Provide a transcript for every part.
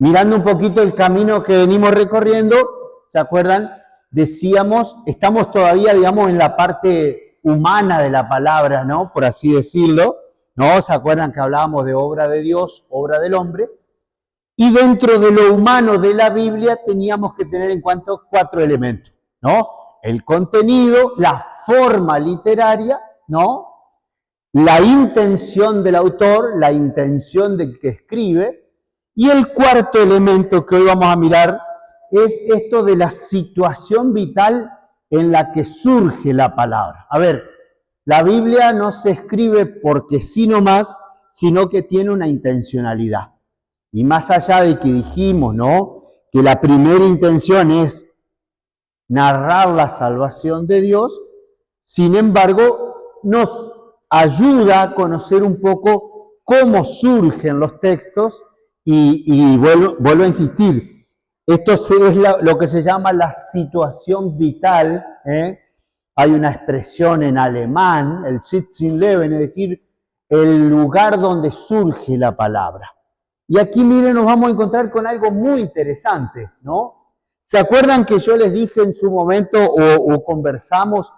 Mirando un poquito el camino que venimos recorriendo, ¿se acuerdan? Decíamos, estamos todavía, digamos, en la parte humana de la palabra, ¿no? Por así decirlo, ¿no? ¿Se acuerdan que hablábamos de obra de Dios, obra del hombre? Y dentro de lo humano de la Biblia teníamos que tener en cuenta 4 elementos, ¿no? El contenido, la forma literaria, ¿no? La intención del autor, la intención del que escribe, y el cuarto elemento que hoy vamos a mirar es esto de la situación vital en la que surge la palabra. A ver, la Biblia no se escribe porque sí nomás, sino que tiene una intencionalidad. Y más allá de que dijimos, ¿no?, que la primera intención es narrar la salvación de Dios, sin embargo, nos ayuda a conocer un poco cómo surgen los textos y vuelvo a insistir, esto es lo que se llama la situación vital, ¿eh? Hay una expresión en alemán, el Sitzenleben, es decir, el lugar donde surge la palabra. Y aquí, miren, nos vamos a encontrar con algo muy interesante, ¿no? ¿Se acuerdan que yo les dije en su momento o conversamos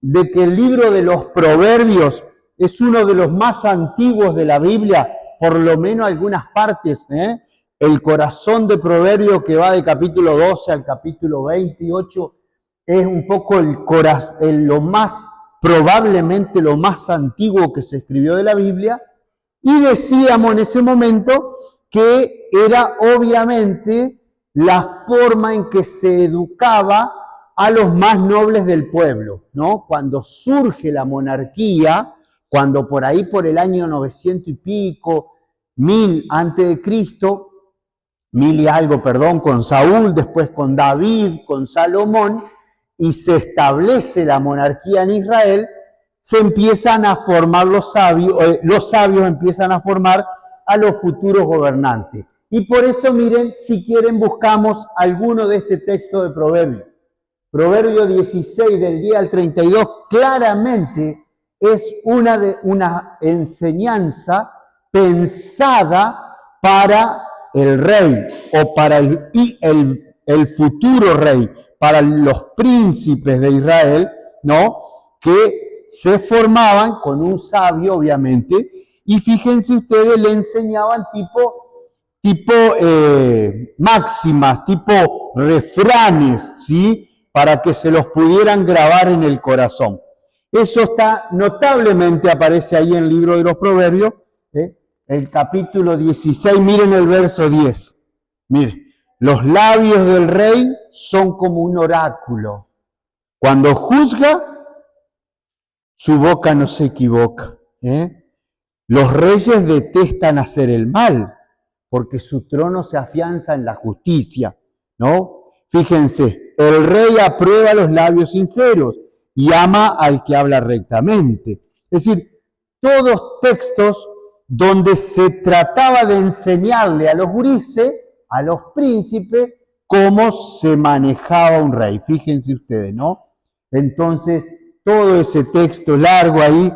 de que el libro de los Proverbios es uno de los más antiguos de la Biblia, por lo menos algunas partes, ¿eh? El corazón de Proverbios, que va de capítulo 12 al capítulo 28, es un poco probablemente lo más antiguo que se escribió de la Biblia, y decíamos en ese momento que era obviamente la forma en que se educaba a los más nobles del pueblo, ¿no? Cuando surge la monarquía, cuando por ahí por el año 900 y pico, 1000 antes de Cristo, 1000 y algo, perdón, con Saúl, después con David, con Salomón, y se establece la monarquía en Israel, se empiezan a formar los sabios empiezan a formar a los futuros gobernantes. Y por eso, miren, si quieren buscamos alguno de este texto de Proverbios. Proverbio 16, del 10 al 32, claramente es una enseñanza pensada para el rey o para el futuro rey, para los príncipes de Israel, ¿no?, que se formaban con un sabio, obviamente, y fíjense ustedes, le enseñaban tipo máximas, tipo refranes, ¿sí?, para que se los pudieran grabar en el corazón. Eso está notablemente, aparece ahí en el libro de los Proverbios, el capítulo 16, miren el verso 10. Miren, los labios del rey son como un oráculo. Cuando juzga, su boca no se equivoca. Los reyes detestan hacer el mal, porque su trono se afianza en la justicia, ¿no? Fíjense, el rey aprueba los labios sinceros y ama al que habla rectamente. Es decir, todos textos donde se trataba de enseñarle a los gurises, a los príncipes, cómo se manejaba un rey. Fíjense ustedes, ¿no? Entonces, todo ese texto largo ahí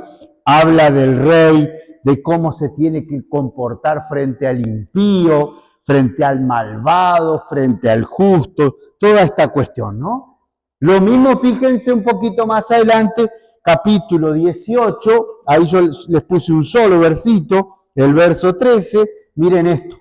habla del rey, de cómo se tiene que comportar frente al impío, frente al malvado, frente al justo, toda esta cuestión, ¿no? Lo mismo, fíjense un poquito más adelante, capítulo 18, ahí yo les puse un solo versito, el verso 13, miren esto.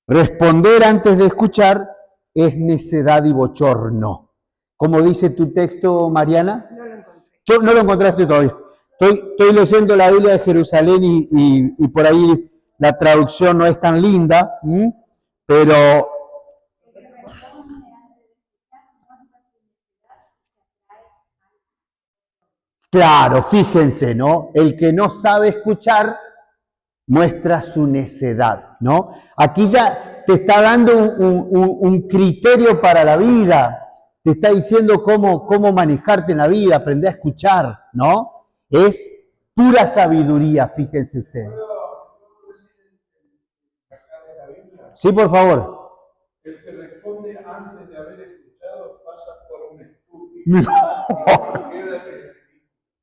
Responder antes de escuchar es necedad y bochorno. ¿Cómo dice tu texto, Mariana? No lo encontré. Tú no lo encontraste todavía. Estoy leyendo la Biblia de Jerusalén y por ahí la traducción no es tan linda, pero claro, fíjense, ¿no? El que no sabe escuchar muestra su necedad, ¿no? Aquí ya te está dando un criterio para la vida, te está diciendo cómo manejarte en la vida, aprender a escuchar, ¿no? Es pura sabiduría, fíjense ustedes. Sí, por favor. El que responde antes de haber escuchado pasa por un estúpido.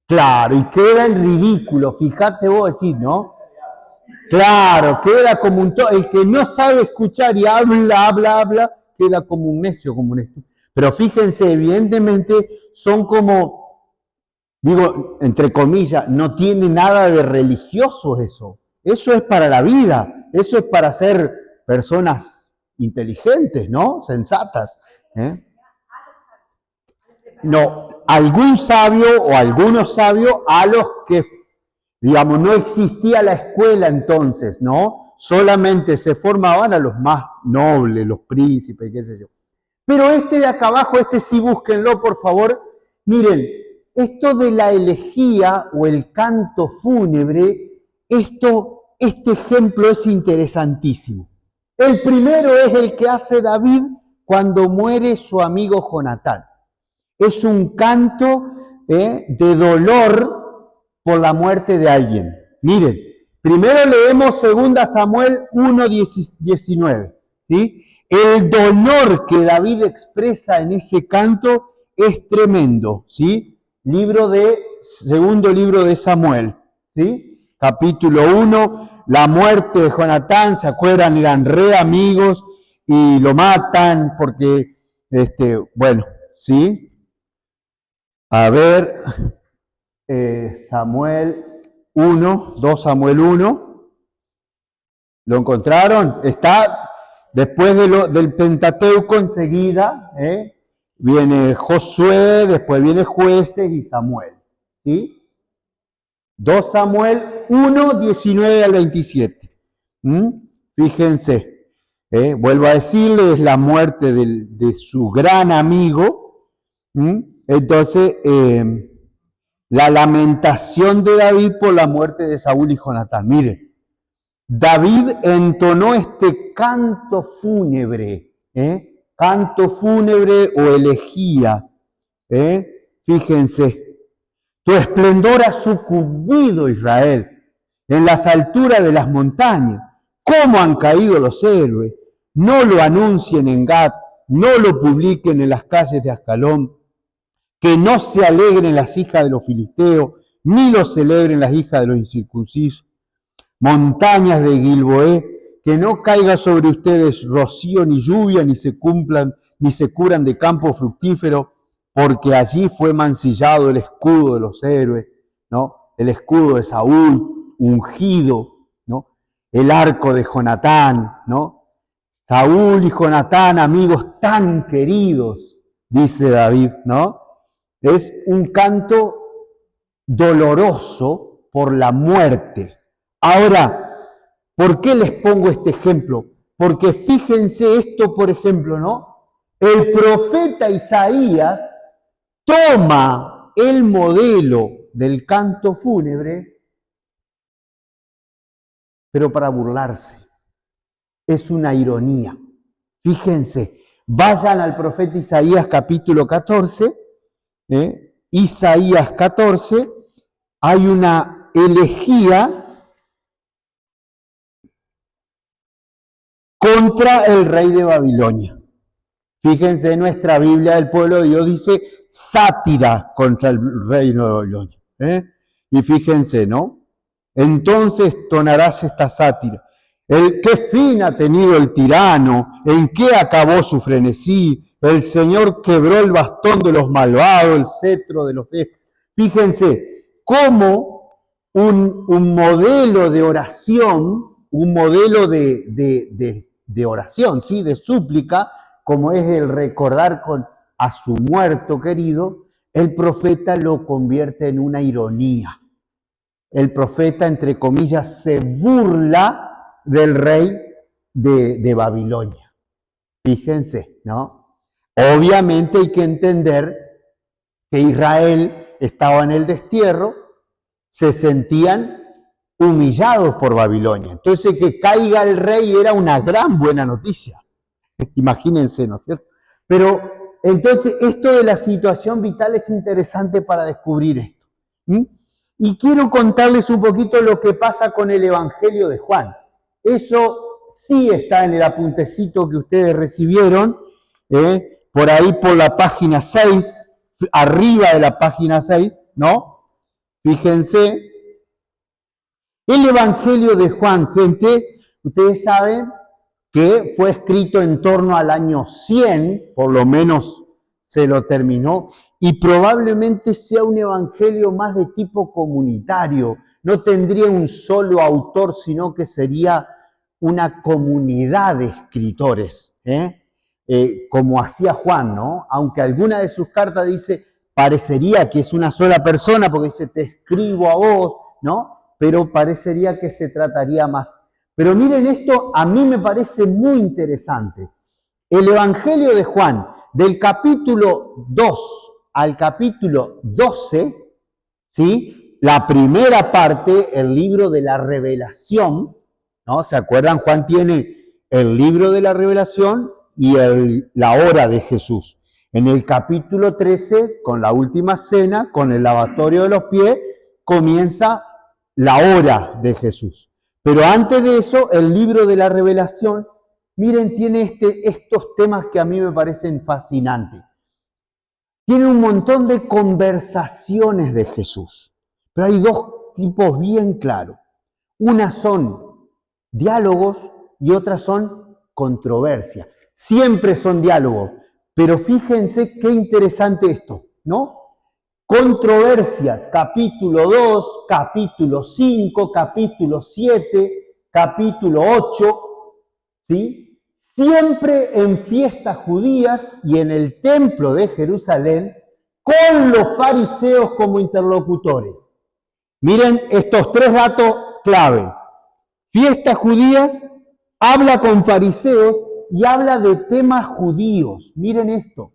Claro, y queda en ridículo, fíjate vos decir, ¿no? Claro, queda como el que no sabe escuchar y habla, queda como un necio, como un estúpido. Pero fíjense, evidentemente son como, digo, entre comillas, no tiene nada de religioso eso. Eso es para la vida, eso es para ser personas inteligentes, ¿no? Sensatas. ¿Eh? No, algún sabio o algunos sabios a los que, digamos, no existía la escuela entonces, ¿no? Solamente se formaban a los más nobles, los príncipes, qué sé yo. Pero este de acá abajo, este sí búsquenlo, por favor. Miren, esto de la elegía o el canto fúnebre, este ejemplo es interesantísimo. El primero es el que hace David cuando muere su amigo Jonatán. Es un canto de dolor por la muerte de alguien. Miren, primero leemos 2 Samuel 1:19, ¿sí? El dolor que David expresa en ese canto es tremendo, ¿sí? Segundo libro de Samuel, ¿sí? Capítulo 1, la muerte de Jonatán, ¿se acuerdan? Eran re amigos y lo matan porque, bueno, ¿sí? A ver, Samuel 1, 2 Samuel 1, ¿lo encontraron? Está después del Pentateuco enseguida, viene Josué, después viene Jueces y Samuel, ¿sí? 2 Samuel 1, 19 al 27. Fíjense, vuelvo a decirles, es la muerte de su gran amigo. Entonces, la lamentación de David por la muerte de Saúl y Jonatán. Miren, David entonó este canto fúnebre o elegía. Fíjense, tu esplendor ha sucumbido, Israel, en las alturas de las montañas. ¿Cómo han caído los héroes? No lo anuncien en Gat, no lo publiquen en las calles de Ascalón. Que no se alegren las hijas de los filisteos, ni lo celebren las hijas de los incircuncisos. Montañas de Gilboé, que no caiga sobre ustedes rocío ni lluvia, ni se curan de campo fructífero, porque allí fue mancillado el escudo de los héroes, ¿no? El escudo de Saúl, ungido, ¿no? El arco de Jonatán, ¿no? Saúl y Jonatán, amigos tan queridos, dice David, ¿no? Es un canto doloroso por la muerte. Ahora, ¿por qué les pongo este ejemplo? Porque fíjense esto, por ejemplo, ¿no? El profeta Isaías toma el modelo del canto fúnebre, pero para burlarse. Es una ironía. Fíjense, vayan al profeta Isaías capítulo 14, Isaías 14, hay una elegía contra el rey de Babilonia. Fíjense, nuestra Biblia del pueblo de Dios dice sátira contra el reino de Babilonia. Y fíjense, ¿no? Entonces tonarás esta sátira. ¿Qué fin ha tenido el tirano? ¿En qué acabó su frenesí? El Señor quebró el bastón de los malvados, el cetro de los déspotas. Fíjense, cómo un modelo de oración, un modelo de oración, ¿sí? De súplica, como es el recordar a su muerto querido, el profeta lo convierte en una ironía. El profeta, entre comillas, se burla del rey de Babilonia. Fíjense, ¿no? Obviamente hay que entender que Israel estaba en el destierro, se sentían humillados por Babilonia. Entonces que caiga el rey era una gran buena noticia. Imagínense, ¿no es cierto? Pero entonces esto de la situación vital es interesante para descubrir esto. Y quiero contarles un poquito lo que pasa con el Evangelio de Juan. Eso sí está en el apuntecito que ustedes recibieron, por ahí por la página 6, arriba de la página 6, ¿no? Fíjense, El Evangelio de Juan, gente, ustedes saben que fue escrito en torno al año 100, por lo menos se lo terminó, y probablemente sea un evangelio más de tipo comunitario. No tendría un solo autor, sino que sería una comunidad de escritores, como hacía Juan, ¿no? Aunque alguna de sus cartas dice, parecería que es una sola persona, porque dice, te escribo a vos, ¿no? Pero parecería que se trataría más. Pero miren esto, a mí me parece muy interesante. El Evangelio de Juan, del capítulo 2 al capítulo 12, ¿sí? La primera parte, el libro de la revelación, ¿no? ¿Se acuerdan? Juan tiene el libro de la revelación y la hora de Jesús. En el capítulo 13, con la última cena, con el lavatorio de los pies, comienza la hora de Jesús. Pero antes de eso, el libro de la revelación, miren, tiene estos temas que a mí me parecen fascinantes. Tiene un montón de conversaciones de Jesús, pero hay dos tipos bien claros. Una son diálogos y otras son controversias. Siempre son diálogos, pero fíjense qué interesante esto, ¿no? Controversias, capítulo 2, capítulo 5, capítulo 7, capítulo 8, ¿sí? Siempre en fiestas judías y en el templo de Jerusalén, con los fariseos como interlocutores. Miren estos tres datos clave. Fiestas judías, habla con fariseos y habla de temas judíos. Miren esto.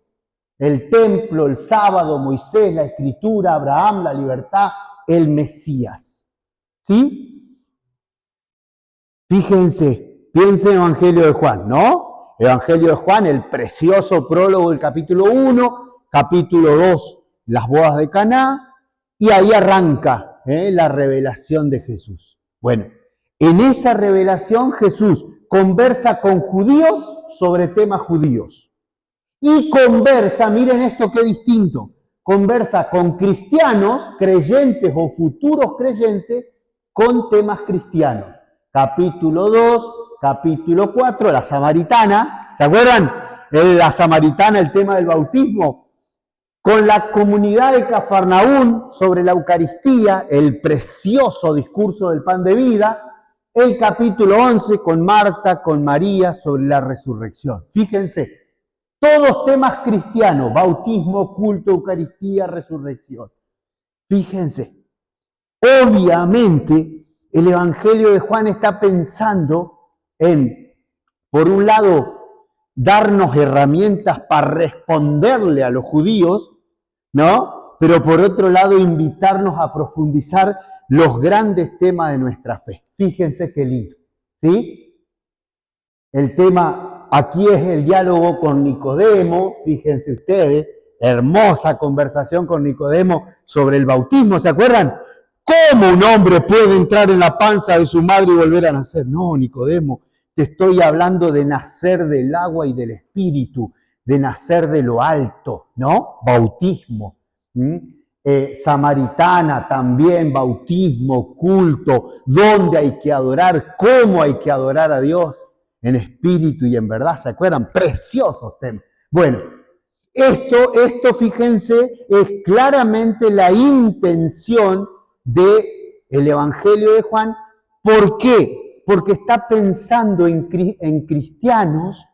El templo, el sábado, Moisés, la escritura, Abraham, la libertad, el Mesías. ¿Sí? Fíjense. Piensen en el Evangelio de Juan, ¿no? Evangelio de Juan, el precioso prólogo del capítulo 1, capítulo 2, las bodas de Caná, y ahí arranca la revelación de Jesús. Bueno, en esa revelación Jesús conversa con judíos sobre temas judíos. Y conversa, miren esto qué distinto, conversa con cristianos, creyentes o futuros creyentes, con temas cristianos. Capítulo 2, capítulo 4, la samaritana, ¿se acuerdan? La samaritana, el tema del bautismo. Con la comunidad de Cafarnaún sobre la Eucaristía, el precioso discurso del pan de vida. El capítulo 11 con Marta, con María sobre la resurrección. Fíjense, todos temas cristianos, bautismo, culto, Eucaristía, resurrección. Fíjense, obviamente el Evangelio de Juan está pensando en, por un lado, darnos herramientas para responderle a los judíos, ¿no? Pero por otro lado, invitarnos a profundizar los grandes temas de nuestra fe. Fíjense qué lindo, ¿sí? El tema aquí es el diálogo con Nicodemo, fíjense ustedes, hermosa conversación con Nicodemo sobre el bautismo, ¿se acuerdan? ¿Cómo un hombre puede entrar en la panza de su madre y volver a nacer? No, Nicodemo, te estoy hablando de nacer del agua y del espíritu, de nacer de lo alto, ¿no? Bautismo. Samaritana también, bautismo, culto, dónde hay que adorar, cómo hay que adorar a Dios, en espíritu y en verdad, ¿se acuerdan? Preciosos temas. Bueno, esto, fíjense, es claramente la intención del Evangelio de Juan. ¿Por qué? Porque está pensando en cristianos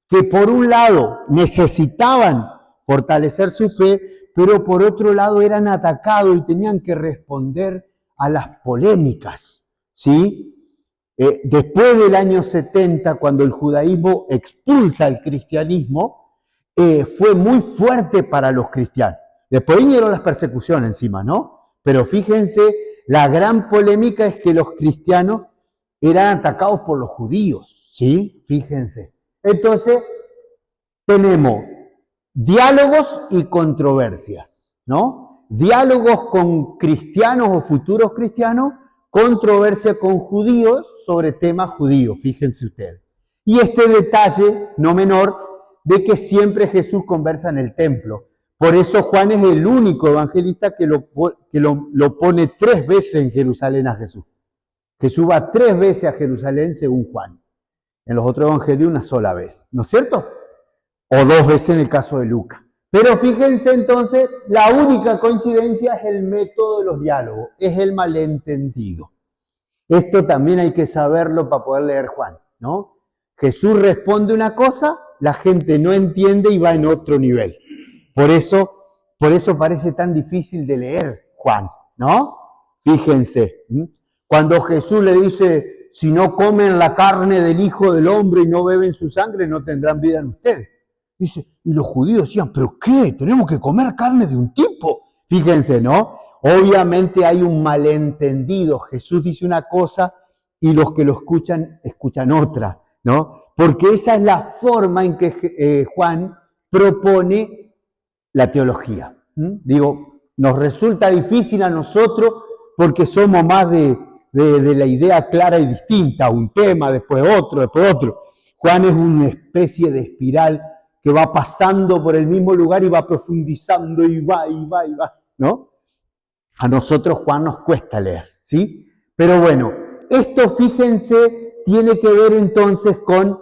que por un lado necesitaban fortalecer su fe, pero por otro lado eran atacados y tenían que responder a las polémicas, ¿sí? Después del año 70, cuando el judaísmo expulsa el cristianismo, fue muy fuerte para los cristianos. Después vinieron las persecuciones encima, ¿no? Pero fíjense, la gran polémica es que los cristianos eran atacados por los judíos, ¿sí? Fíjense. Entonces, tenemos diálogos y controversias, ¿no? Diálogos con cristianos o futuros cristianos, controversia con judíos sobre temas judíos, fíjense ustedes. Y este detalle no menor de que siempre Jesús conversa en el templo. Por eso Juan es el único evangelista que lo pone 3 veces en Jerusalén a Jesús. Jesús va 3 veces a Jerusalén según Juan. En los otros evangelios una sola vez, ¿no es cierto? O 2 veces en el caso de Lucas. Pero fíjense entonces, la única coincidencia es el método de los diálogos, es el malentendido. Esto también hay que saberlo para poder leer Juan, ¿no? Jesús responde una cosa, la gente no entiende y va en otro nivel. Por eso parece tan difícil de leer Juan, ¿no? Fíjense, cuando Jesús le dice, si no comen la carne del Hijo del Hombre y no beben su sangre, no tendrán vida en ustedes. Dice, y los judíos decían, ¿pero qué? ¿Tenemos que comer carne de un tipo? Fíjense, ¿no? Obviamente hay un malentendido. Jesús dice una cosa y los que lo escuchan otra, ¿no? Porque esa es la forma en que Juan propone la teología. Digo, nos resulta difícil a nosotros porque somos más de la idea clara y distinta, un tema, después otro. Juan es una especie de espiral que va pasando por el mismo lugar y va profundizando y va, ¿no? A nosotros Juan nos cuesta leer, ¿sí? Pero bueno, esto, fíjense, tiene que ver entonces con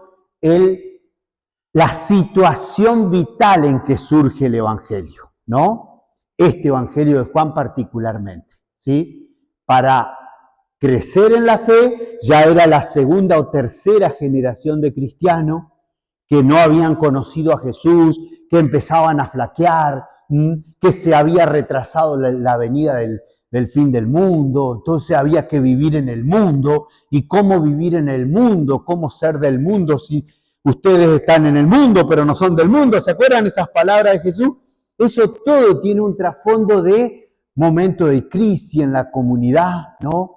la situación vital en que surge el Evangelio, ¿no? Este Evangelio de Juan particularmente, ¿sí? Para crecer en la fe, ya era la segunda o tercera generación de cristianos que no habían conocido a Jesús, que empezaban a flaquear, que se había retrasado la venida del fin del mundo, entonces había que vivir en el mundo. ¿Y cómo vivir en el mundo? ¿Cómo ser del mundo si ustedes están en el mundo pero no son del mundo? ¿Se acuerdan esas palabras de Jesús? Eso todo tiene un trasfondo de momento de crisis en la comunidad, ¿no?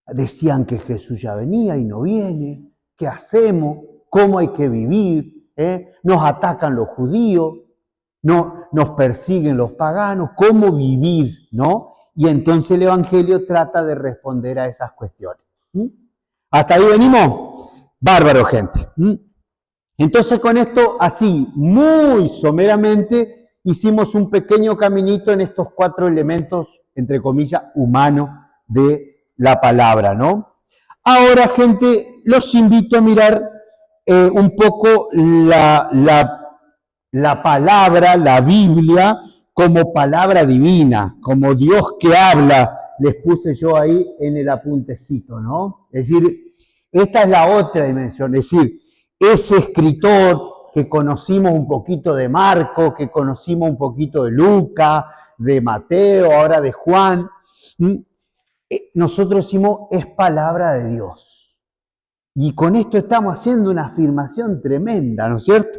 Decían que Jesús ya venía y no viene. ¿Qué hacemos? ¿Cómo hay que vivir? Nos atacan los judíos, nos persiguen los paganos. ¿Cómo vivir? ¿No? Y entonces el Evangelio trata de responder a esas cuestiones. ¿Hasta ahí venimos? Bárbaro, gente. Entonces con esto, así, muy someramente, hicimos un pequeño caminito en estos 4 elementos, entre comillas, humanos de la palabra, ¿no? Ahora, gente, los invito a mirar un poco la palabra, la Biblia, como palabra divina, como Dios que habla. Les puse yo ahí en el apuntecito, ¿no? Es decir, esta es la otra dimensión, es decir, ese escritor que conocimos un poquito de Marcos, que conocimos un poquito de Lucas, de Mateo, ahora de Juan, nosotros decimos, es palabra de Dios. Y con esto estamos haciendo una afirmación tremenda, ¿no es cierto?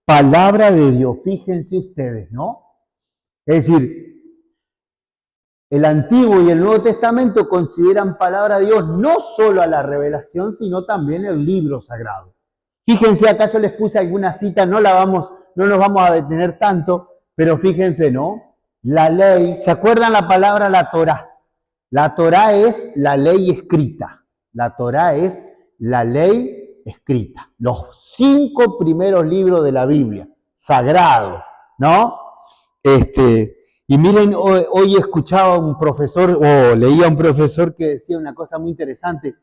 Palabra de Dios, fíjense ustedes, ¿no? Es decir, el Antiguo y el Nuevo Testamento consideran palabra de Dios no solo a la revelación, sino también el libro sagrado. Fíjense, acá yo les puse alguna cita, no nos vamos a detener tanto, pero fíjense, ¿no? La ley, ¿se acuerdan la palabra la Torá? La Torá es la ley escrita. La Torá es la ley escrita. Los 5 primeros libros de la Biblia, sagrados, ¿no? Y miren, hoy escuchaba a un profesor, o leía a un profesor que decía una cosa muy interesante.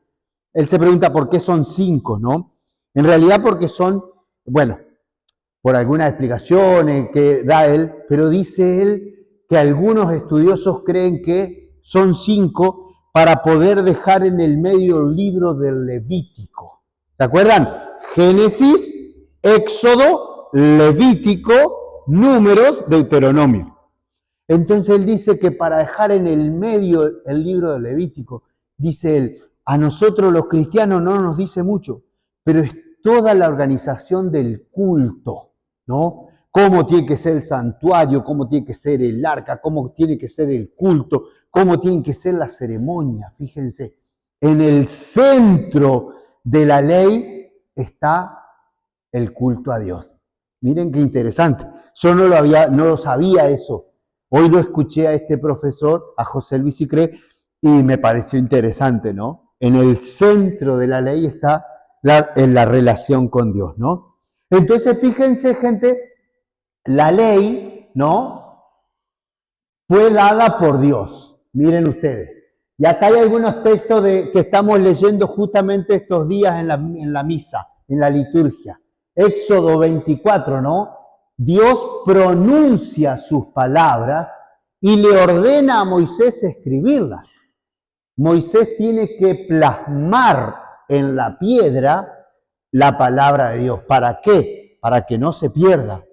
Él se pregunta por qué son 5, ¿no? En realidad porque son, bueno, por algunas explicaciones que da él, pero dice él que algunos estudiosos creen que son 5 para poder dejar en el medio el libro del Levítico. ¿Se acuerdan? Génesis, Éxodo, Levítico, Números, Deuteronomio. Entonces él dice que para dejar en el medio el libro del Levítico, dice él, a nosotros los cristianos no nos dice mucho, pero es toda la organización del culto, ¿no? Cómo tiene que ser el santuario, cómo tiene que ser el arca, cómo tiene que ser el culto, cómo tienen que ser las ceremonias. Fíjense, en el centro de la ley está el culto a Dios. Miren qué interesante. Yo no lo sabía eso. Hoy lo escuché a este profesor, a José Luis Sicré, y me pareció interesante, ¿no? En el centro de la ley está en la relación con Dios, ¿no? Entonces, fíjense, gente, la ley, ¿no? Fue dada por Dios. Miren ustedes. Y acá hay algunos textos que estamos leyendo justamente estos días en la misa, en la liturgia. Éxodo 24, ¿no? Dios pronuncia sus palabras y le ordena a Moisés escribirlas. Moisés tiene que plasmar en la piedra la palabra de Dios. ¿Para qué? Para que no se pierda.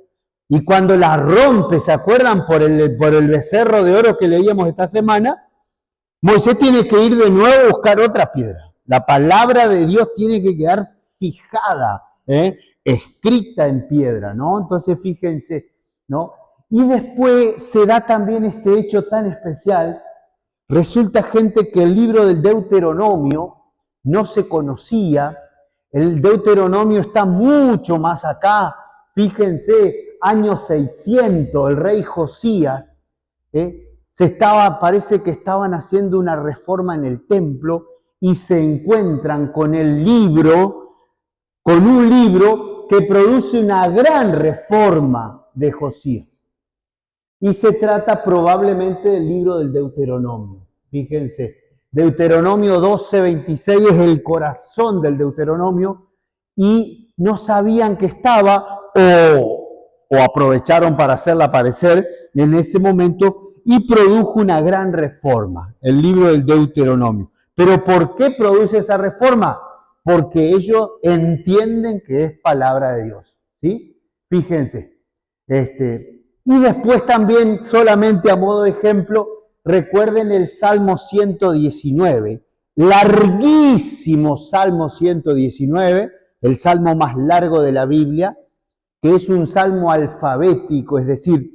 Y cuando la rompe, ¿se acuerdan? Por el becerro de oro que leíamos esta semana, Moisés tiene que ir de nuevo a buscar otra piedra. La palabra de Dios tiene que quedar fijada, escrita en piedra, ¿no? Entonces fíjense, ¿no? Y después se da también este hecho tan especial. Resulta, gente, que el libro del Deuteronomio no se conocía. El Deuteronomio está mucho más acá. Fíjense, año 600, el rey Josías, parece que estaban haciendo una reforma en el templo y se encuentran con un libro que produce una gran reforma de Josías. Y se trata probablemente del libro del Deuteronomio. Fíjense, Deuteronomio 12:26 es el corazón del Deuteronomio y no sabían que estaba o aprovecharon para hacerla aparecer en ese momento y produjo una gran reforma, el libro del Deuteronomio. ¿Pero por qué produce esa reforma? Porque ellos entienden que es palabra de Dios, ¿sí? Fíjense, y después también, solamente a modo de ejemplo, recuerden el Salmo 119, larguísimo Salmo 119, el salmo más largo de la Biblia, que es un salmo alfabético, es decir,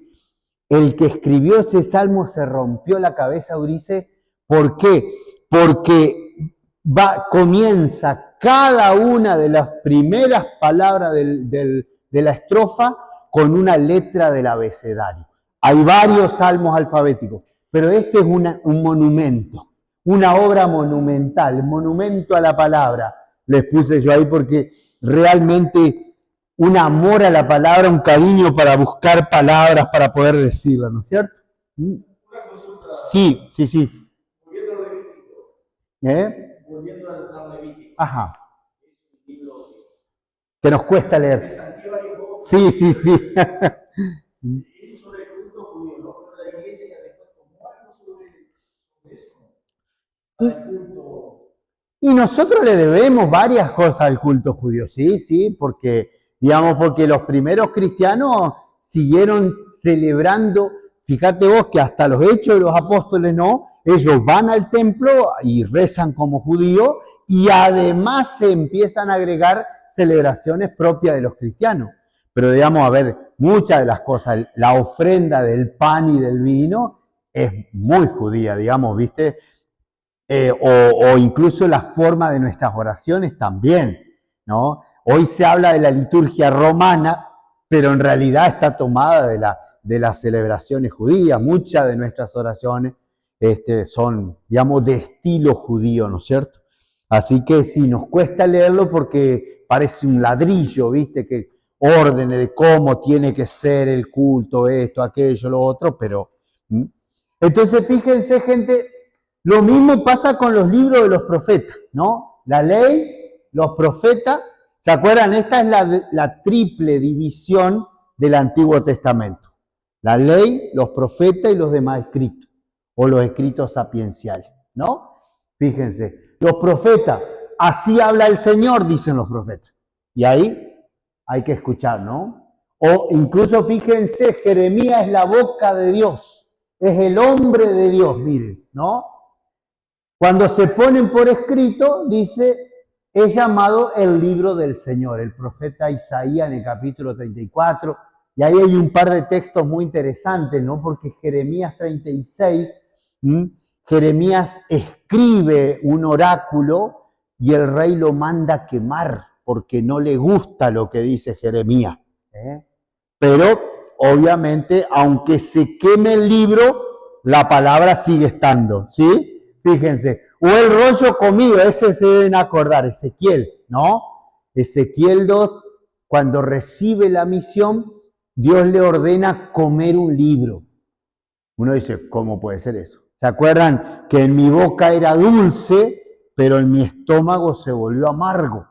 el que escribió ese salmo se rompió la cabeza, Ulises. ¿Por qué? Porque comienza cada una de las primeras palabras de la estrofa con una letra del abecedario. Hay varios salmos alfabéticos, pero este es un monumento, una obra monumental, monumento a la palabra. Les puse yo ahí porque realmente un amor a la palabra, un cariño para buscar palabras para poder decirla, ¿no es cierto? Una consulta. Sí. Volviendo al Levítico. Volviendo al Levítico. Ajá. Es un libro que nos cuesta leer. de Santiago. Sí. Es sobre el culto judío, ¿no? Pero la iglesia después tomó algo sobre eso. Y nosotros le debemos varias cosas al culto judío, sí, porque los primeros cristianos siguieron celebrando. Fíjate vos que hasta los Hechos de los Apóstoles, ¿no? Ellos van al templo y rezan como judíos y además se empiezan a agregar celebraciones propias de los cristianos. Pero muchas de las cosas, la ofrenda del pan y del vino es muy judía, ¿viste? O incluso la forma de nuestras oraciones también, ¿no? Hoy se habla de la liturgia romana, pero en realidad está tomada de las celebraciones judías. Muchas de nuestras oraciones son, de estilo judío, ¿no es cierto? Así que sí, nos cuesta leerlo porque parece un ladrillo, ¿viste? Que órdenes de cómo tiene que ser el culto, esto, aquello, lo otro, pero... Entonces, fíjense, gente, lo mismo pasa con los libros de los profetas, ¿no? La ley, los profetas, ¿se acuerdan? Esta es la triple división del Antiguo Testamento. La ley, los profetas y los demás escritos, o los escritos sapienciales, ¿no? Fíjense, los profetas, así habla el Señor, dicen los profetas. Y ahí hay que escuchar, ¿no? O incluso fíjense, Jeremías es la boca de Dios, es el hombre de Dios, miren, ¿no? Cuando se ponen por escrito, dice, es llamado el libro del Señor, el profeta Isaías en el capítulo 34, y ahí hay un par de textos muy interesantes, ¿no? Porque Jeremías 36, Jeremías escribe un oráculo y el rey lo manda a quemar porque no le gusta lo que dice Jeremías. Pero, obviamente, aunque se queme el libro, la palabra sigue estando, ¿sí? Fíjense. O el rollo comido, ese se deben acordar, Ezequiel, ¿no? Ezequiel 2, cuando recibe la misión, Dios le ordena comer un libro. Uno dice, ¿cómo puede ser eso? ¿Se acuerdan que en mi boca era dulce, pero en mi estómago se volvió amargo?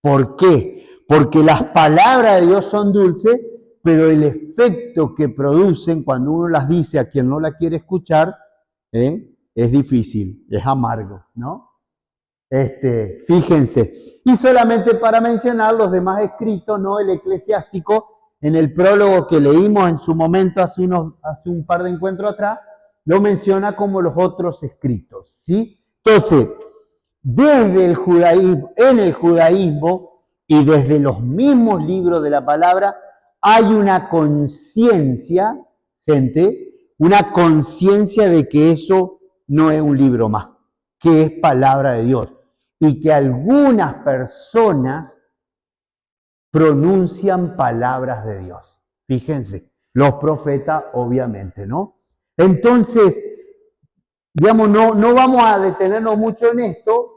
¿Por qué? Porque las palabras de Dios son dulces, pero el efecto que producen cuando uno las dice a quien no la quiere escuchar, es difícil, es amargo, ¿no? Fíjense. Y solamente para mencionar los demás escritos, ¿no? El eclesiástico, en el prólogo que leímos en su momento hace un par de encuentros atrás, lo menciona como los otros escritos, ¿sí? Entonces, desde el judaísmo, en el judaísmo y desde los mismos libros de la palabra, hay una conciencia, gente, una conciencia de que eso no es un libro más, que es palabra de Dios. Y que algunas personas pronuncian palabras de Dios. Fíjense, los profetas obviamente, ¿no? Entonces, digamos, no vamos a detenernos mucho en esto,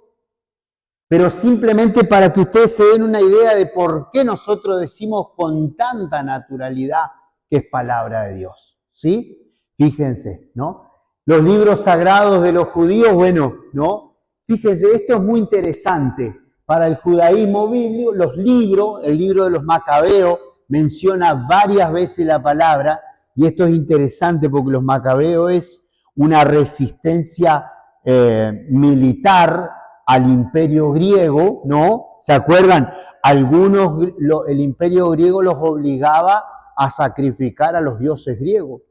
pero simplemente para que ustedes se den una idea de por qué nosotros decimos con tanta naturalidad que es palabra de Dios, ¿sí? Fíjense, ¿no? Los libros sagrados de los judíos, bueno, ¿no? Fíjense, esto es muy interesante. Para el judaísmo bíblico, los libros, el libro de los Macabeos menciona varias veces la palabra, y esto es interesante porque los Macabeos es una resistencia militar al imperio griego, ¿no? ¿Se acuerdan? El imperio griego los obligaba a sacrificar a los dioses griegos.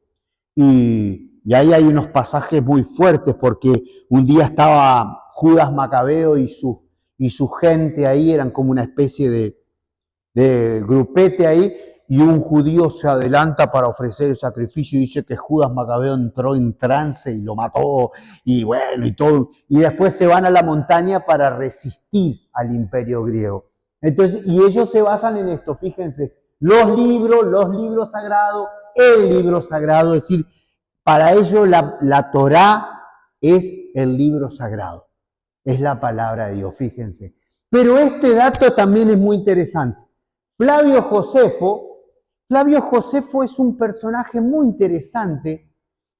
Y ahí hay unos pasajes muy fuertes porque un día estaba Judas Macabeo y su gente ahí, eran como una especie de grupete ahí, y un judío se adelanta para ofrecer el sacrificio y dice que Judas Macabeo entró en trance y lo mató, y bueno, y todo. Y después se van a la montaña para resistir al imperio griego. Entonces, y ellos se basan en esto, fíjense, los libros sagrados, el libro sagrado, es decir, para ellos la Torá es el libro sagrado, es la palabra de Dios, fíjense. Pero este dato también es muy interesante. Flavio Josefo es un personaje muy interesante,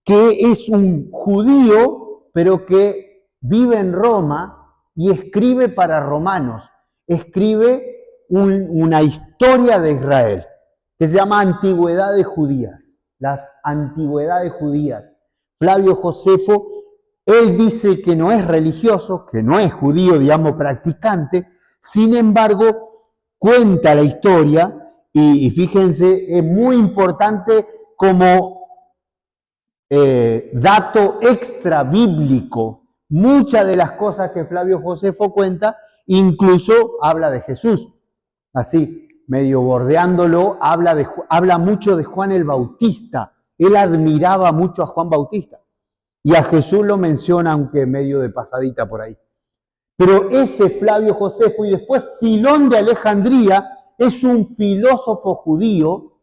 que es un judío, pero que vive en Roma y escribe para romanos. Escribe una historia de Israel, que se llama Antigüedades Judías, las Antigüedades Judías. Flavio Josefo, él dice que no es religioso, que no es judío, digamos, practicante, sin embargo, cuenta la historia y fíjense, es muy importante como dato extra bíblico. Muchas de las cosas que Flavio Josefo cuenta, incluso habla de Jesús. Así, medio bordeándolo, habla mucho de Juan el Bautista. Él admiraba mucho a Juan Bautista. Y a Jesús lo menciona, aunque medio de pasadita por ahí. Pero ese Flavio Josefo y después Filón de Alejandría es un filósofo judío,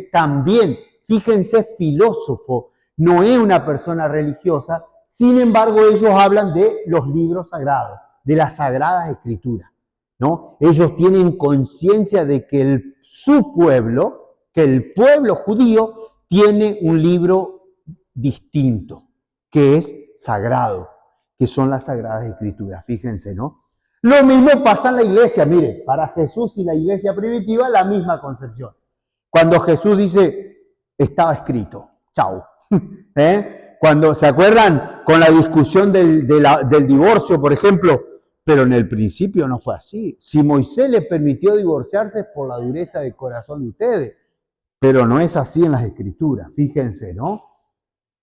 también, fíjense, filósofo, no es una persona religiosa, sin embargo ellos hablan de los libros sagrados, de las sagradas escrituras, ¿no? Ellos tienen conciencia de que su pueblo, que el pueblo judío tiene un libro distinto, que es sagrado, que son las sagradas escrituras, fíjense, ¿no? Lo mismo pasa en la iglesia, mire, para Jesús y la iglesia primitiva la misma concepción. Cuando Jesús dice, estaba escrito, chau. Cuando, ¿se acuerdan? Con la discusión del divorcio, por ejemplo, pero en el principio no fue así. Si Moisés les permitió divorciarse es por la dureza del corazón de ustedes, pero no es así en las escrituras, fíjense, ¿no?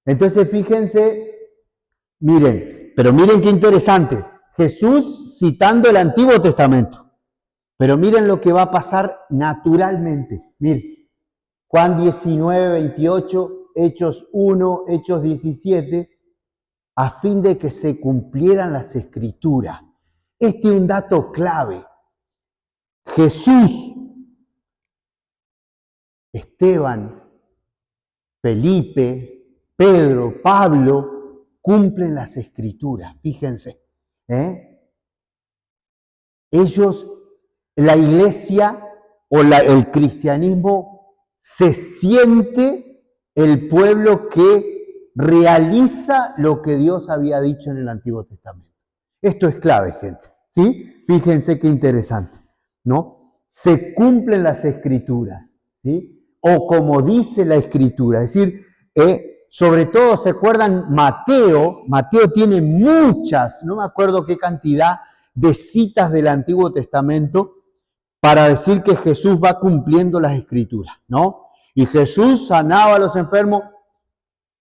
Entonces, fíjense, miren, pero miren qué interesante. Jesús citando el Antiguo Testamento. Pero miren lo que va a pasar naturalmente. Miren, Juan 19, 28, Hechos 1, Hechos 17, a fin de que se cumplieran las Escrituras. Este es un dato clave. Jesús, Esteban, Felipe, Pedro, Pablo, cumplen las Escrituras, fíjense. Ellos, la iglesia o el cristianismo se siente el pueblo que realiza lo que Dios había dicho en el Antiguo Testamento. Esto es clave, gente, ¿sí? Fíjense qué interesante, ¿no? Se cumplen las Escrituras, ¿sí? O como dice la Escritura, es decir, sobre todo, ¿se acuerdan? Mateo tiene muchas, no me acuerdo qué cantidad de citas del Antiguo Testamento para decir que Jesús va cumpliendo las Escrituras, ¿no? Y Jesús sanaba a los enfermos,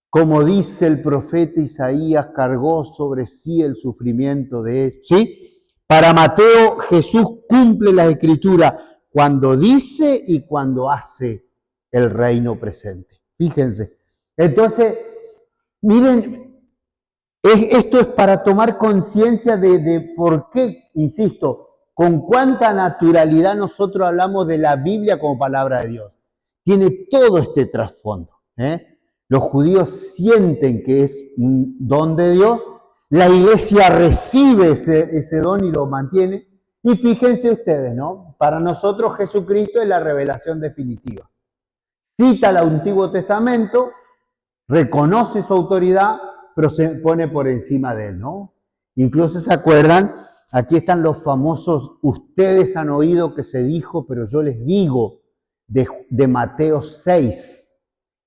como dice el profeta Isaías, cargó sobre sí el sufrimiento de él, ¿sí? Para Mateo, Jesús cumple las Escrituras cuando dice y cuando hace el reino presente. Fíjense. Entonces, miren, esto es para tomar conciencia de por qué, insisto, con cuánta naturalidad nosotros hablamos de la Biblia como palabra de Dios. Tiene todo este trasfondo. Los judíos sienten que es un don de Dios, la iglesia recibe ese don y lo mantiene. Y fíjense ustedes, ¿no? Para nosotros Jesucristo es la revelación definitiva. Cita el Antiguo Testamento, reconoce su autoridad, pero se pone por encima de él, ¿no? Incluso se acuerdan, aquí están los famosos, ustedes han oído que se dijo, pero yo les digo, de Mateo 6,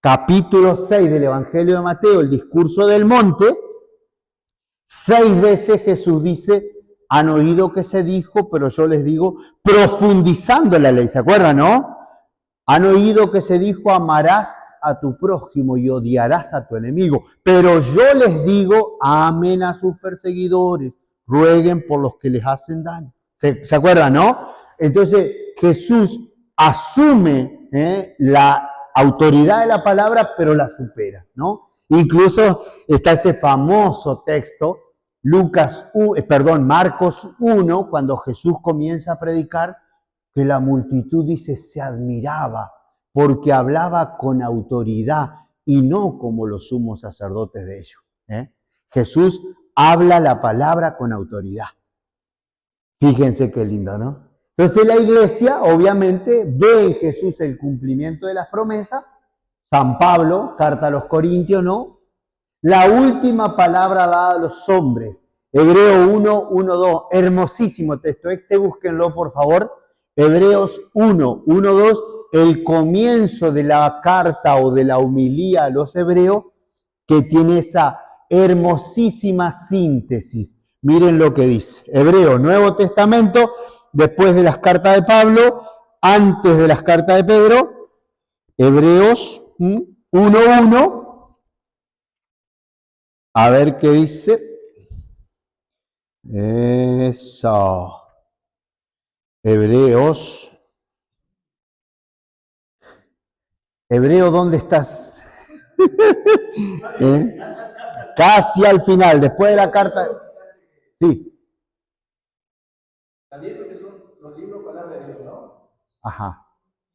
capítulo 6 del Evangelio de Mateo, el discurso del monte. 6 veces Jesús dice, han oído que se dijo, pero yo les digo, profundizando la ley, ¿se acuerdan, no? Han oído que se dijo, amarás a tu prójimo y odiarás a tu enemigo. Pero yo les digo, amen a sus perseguidores, rueguen por los que les hacen daño. ¿Se acuerdan, no? Entonces Jesús asume la autoridad de la palabra, pero la supera, ¿no? Incluso está ese famoso texto, Marcos 1, cuando Jesús comienza a predicar, que la multitud, dice, se admiraba porque hablaba con autoridad y no como los sumos sacerdotes de ellos. Jesús habla la palabra con autoridad. Fíjense qué lindo, ¿no? Entonces la iglesia, obviamente, ve en Jesús el cumplimiento de las promesas. San Pablo, carta a los Corintios, ¿no? La última palabra dada a los hombres. Hebreo 1, 1, 2. Hermosísimo texto. Búsquenlo, por favor. Hebreos 1, 1, 2, el comienzo de la carta o de la homilía a los hebreos, que tiene esa hermosísima síntesis. Miren lo que dice. Hebreo, Nuevo Testamento, después de las cartas de Pablo, antes de las cartas de Pedro, Hebreos 1, 1. A ver qué dice. Eso. Hebreos. Hebreo, ¿dónde estás? Casi al final, después de la carta. Sí. Sabiendo que son los libros palabra de Dios, ¿no? Ajá.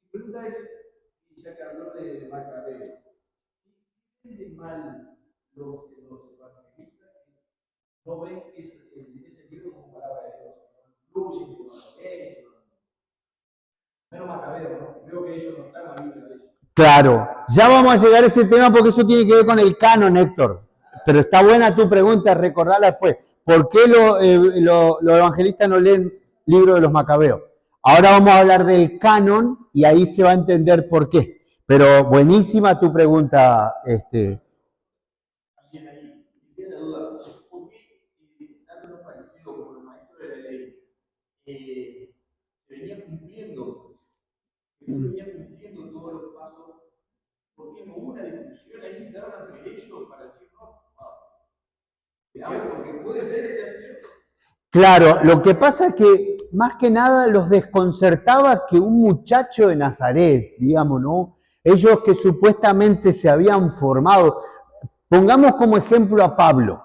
Mi pregunta es, ya que habló de Macabeo, ¿qué entienden mal los evangelistas que no ven ese libro como palabra de Dios? Luchen por menos Macabeo, ¿no? Creo que ellos no están en la Biblia de ellos. Claro, ya vamos a llegar a ese tema porque eso tiene que ver con el canon, Héctor. Pero está buena tu pregunta, recordarla después. ¿Por qué los evangelistas no leen libro de los Macabeos? Ahora vamos a hablar del canon y ahí se va a entender por qué. Pero buenísima tu pregunta, También ahí, y tiene duda, ¿por qué tanto los fariseos como los maestros de la ley se venían cumpliendo? Jesús venía cumpliendo todos los pasos. ¿Por qué no hubo una discusión ahí interna entre ellos para decir no? Porque puede ser que sea cierto. Claro, lo que pasa es que más que nada los desconcertaba que un muchacho de Nazaret, digamos, ¿no? Ellos que supuestamente se habían formado. Pongamos como ejemplo a Pablo.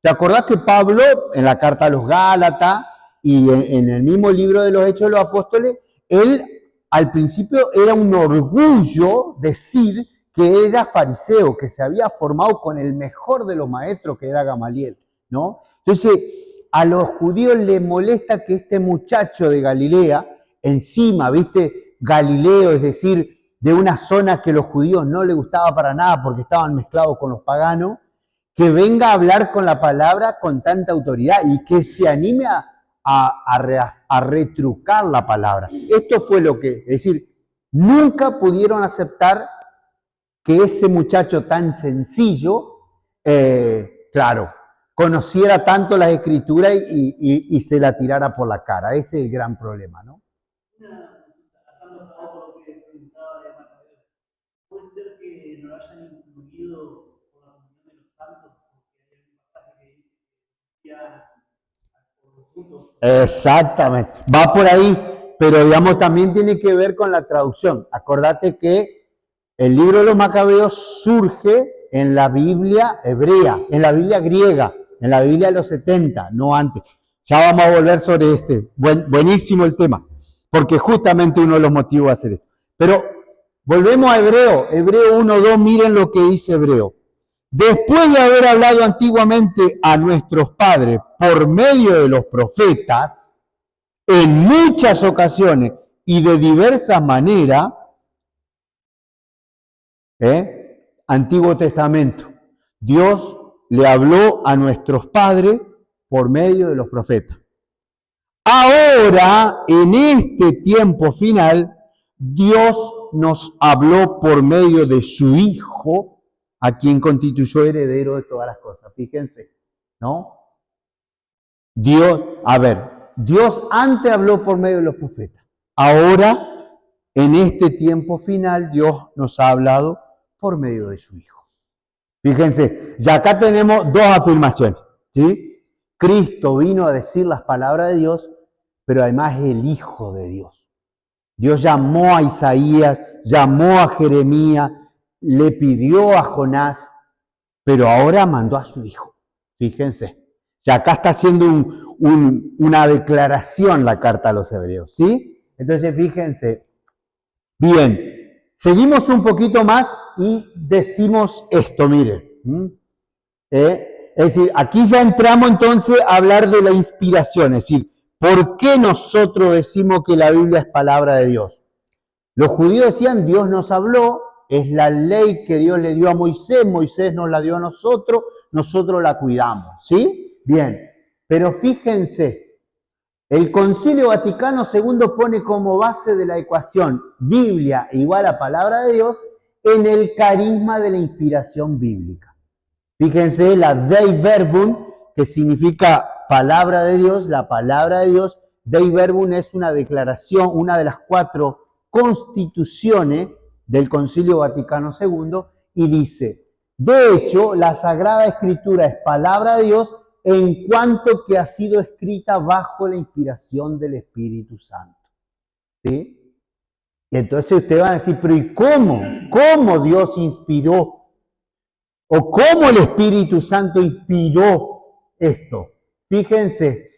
¿Te acordás que Pablo, en la carta a los Gálatas y en el mismo libro de los Hechos de los Apóstoles, él al principio era un orgullo decir que era fariseo, que se había formado con el mejor de los maestros, que era Gamaliel, ¿no? Entonces, a los judíos les molesta que este muchacho de Galilea, encima, ¿viste? Galileo, es decir, de una zona que los judíos no les gustaba para nada porque estaban mezclados con los paganos, que venga a hablar con la palabra con tanta autoridad y que se anime a retrucar la palabra. Esto fue lo que, es decir, nunca pudieron aceptar que ese muchacho tan sencillo, claro, conociera tanto las escrituras y se la tirara por la cara. Ese es el gran problema, ¿no? Una consulta, atando a lo que preguntaba de Mateo. ¿Puede ser que no lo hayan incluido por la comunión de los santos? Porque hay un pasaje que dice que ya por los juntos. Exactamente, va por ahí, pero digamos también tiene que ver con la traducción. Acordate que el libro de los Macabeos surge en la Biblia hebrea, en la Biblia griega, en la Biblia de los 70, no antes. Ya vamos a volver sobre este. Buenísimo el tema, porque justamente uno de los motivos de hacer esto. Pero volvemos a Hebreo, Hebreo 1:2, miren lo que dice Hebreo. Después de haber hablado antiguamente a nuestros padres por medio de los profetas, en muchas ocasiones y de diversas maneras, Antiguo Testamento, Dios le habló a nuestros padres por medio de los profetas. Ahora, en este tiempo final, Dios nos habló por medio de su Hijo, a quien constituyó heredero de todas las cosas. Fíjense, ¿no? Dios antes habló por medio de los profetas. Ahora, en este tiempo final, Dios nos ha hablado por medio de su Hijo. Fíjense, ya acá tenemos dos afirmaciones, ¿sí? Cristo vino a decir las palabras de Dios, pero además es el Hijo de Dios. Dios llamó a Isaías, llamó a Jeremías, le pidió a Jonás, pero ahora mandó a su Hijo. Fíjense, ya acá está haciendo una declaración la carta a los hebreos, ¿sí? Entonces, fíjense, bien, seguimos un poquito más y decimos esto, miren. Es decir, aquí ya entramos entonces a hablar de la inspiración, es decir, ¿por qué nosotros decimos que la Biblia es palabra de Dios? Los judíos decían, Dios nos habló, es la ley que Dios le dio a Moisés, Moisés nos la dio a nosotros la cuidamos, ¿sí? Bien, pero fíjense, el Concilio Vaticano II pone como base de la ecuación Biblia igual a palabra de Dios en el carisma de la inspiración bíblica. Fíjense, la Dei Verbum, que significa palabra de Dios, la palabra de Dios, Dei Verbum es una declaración, una de las 4 constituciones del Concilio Vaticano II, y dice, de hecho, la Sagrada Escritura es palabra de Dios en cuanto que ha sido escrita bajo la inspiración del Espíritu Santo. ¿Sí? Y entonces ustedes van a decir, pero ¿y cómo? ¿Cómo Dios inspiró? ¿O cómo el Espíritu Santo inspiró esto? Fíjense,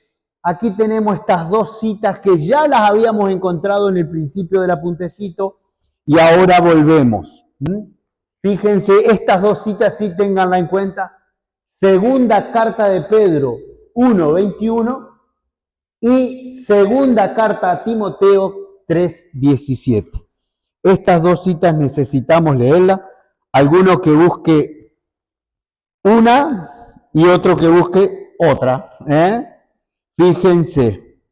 aquí tenemos estas dos citas que ya las habíamos encontrado en el principio del apuntecito y ahora volvemos. Fíjense, estas dos citas sí ténganla en cuenta. Segunda carta de Pedro 1:21 y segunda carta a Timoteo 3:17. Estas dos citas necesitamos leerlas. Alguno que busque una y otro que busque otra. Fíjense.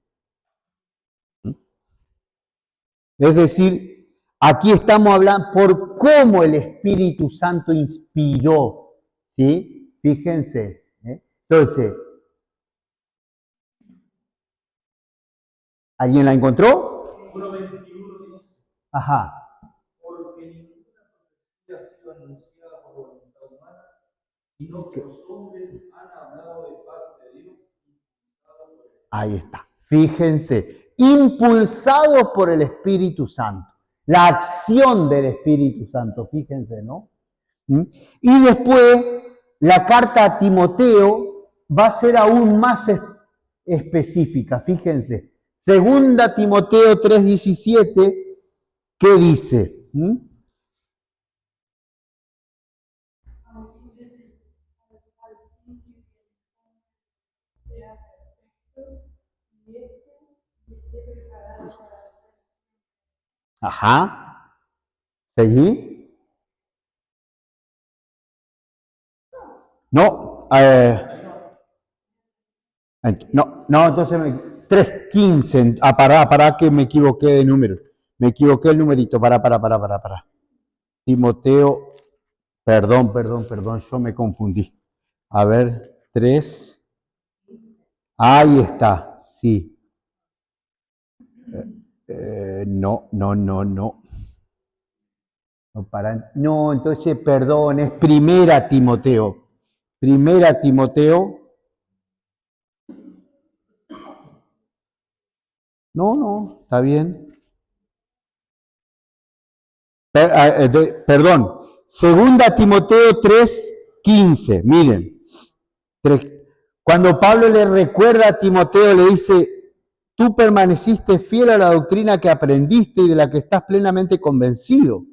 Es decir, aquí estamos hablando por cómo el Espíritu Santo inspiró. ¿Sí? Fíjense. Entonces, ¿alguien la encontró? 1:21 dice, Ajá. porque ninguna profecía ha sido anunciada por voluntad humana, sino que los hombres han hablado de parte de Dios, impulsados por él. Ahí está. Fíjense, impulsado por el Espíritu Santo. La acción del Espíritu Santo, fíjense, ¿no? Y después, la carta a Timoteo va a ser aún más específica, fíjense. Segunda Timoteo 3:17, ¿qué dice? Ajá. ¿Seguí? No, no, entonces 3:15. Pará, que me equivoqué de número. Me equivoqué el numerito. Pará. Timoteo, perdón, yo me confundí. A ver, 3. Ahí está, sí. No. No, entonces, perdón, es Primera Timoteo. Primera Timoteo. No, está bien. Perdón. Segunda Timoteo 3:15. Miren. Cuando Pablo le recuerda a Timoteo, le dice, tú permaneciste fiel a la doctrina que aprendiste y de la que estás plenamente convencido.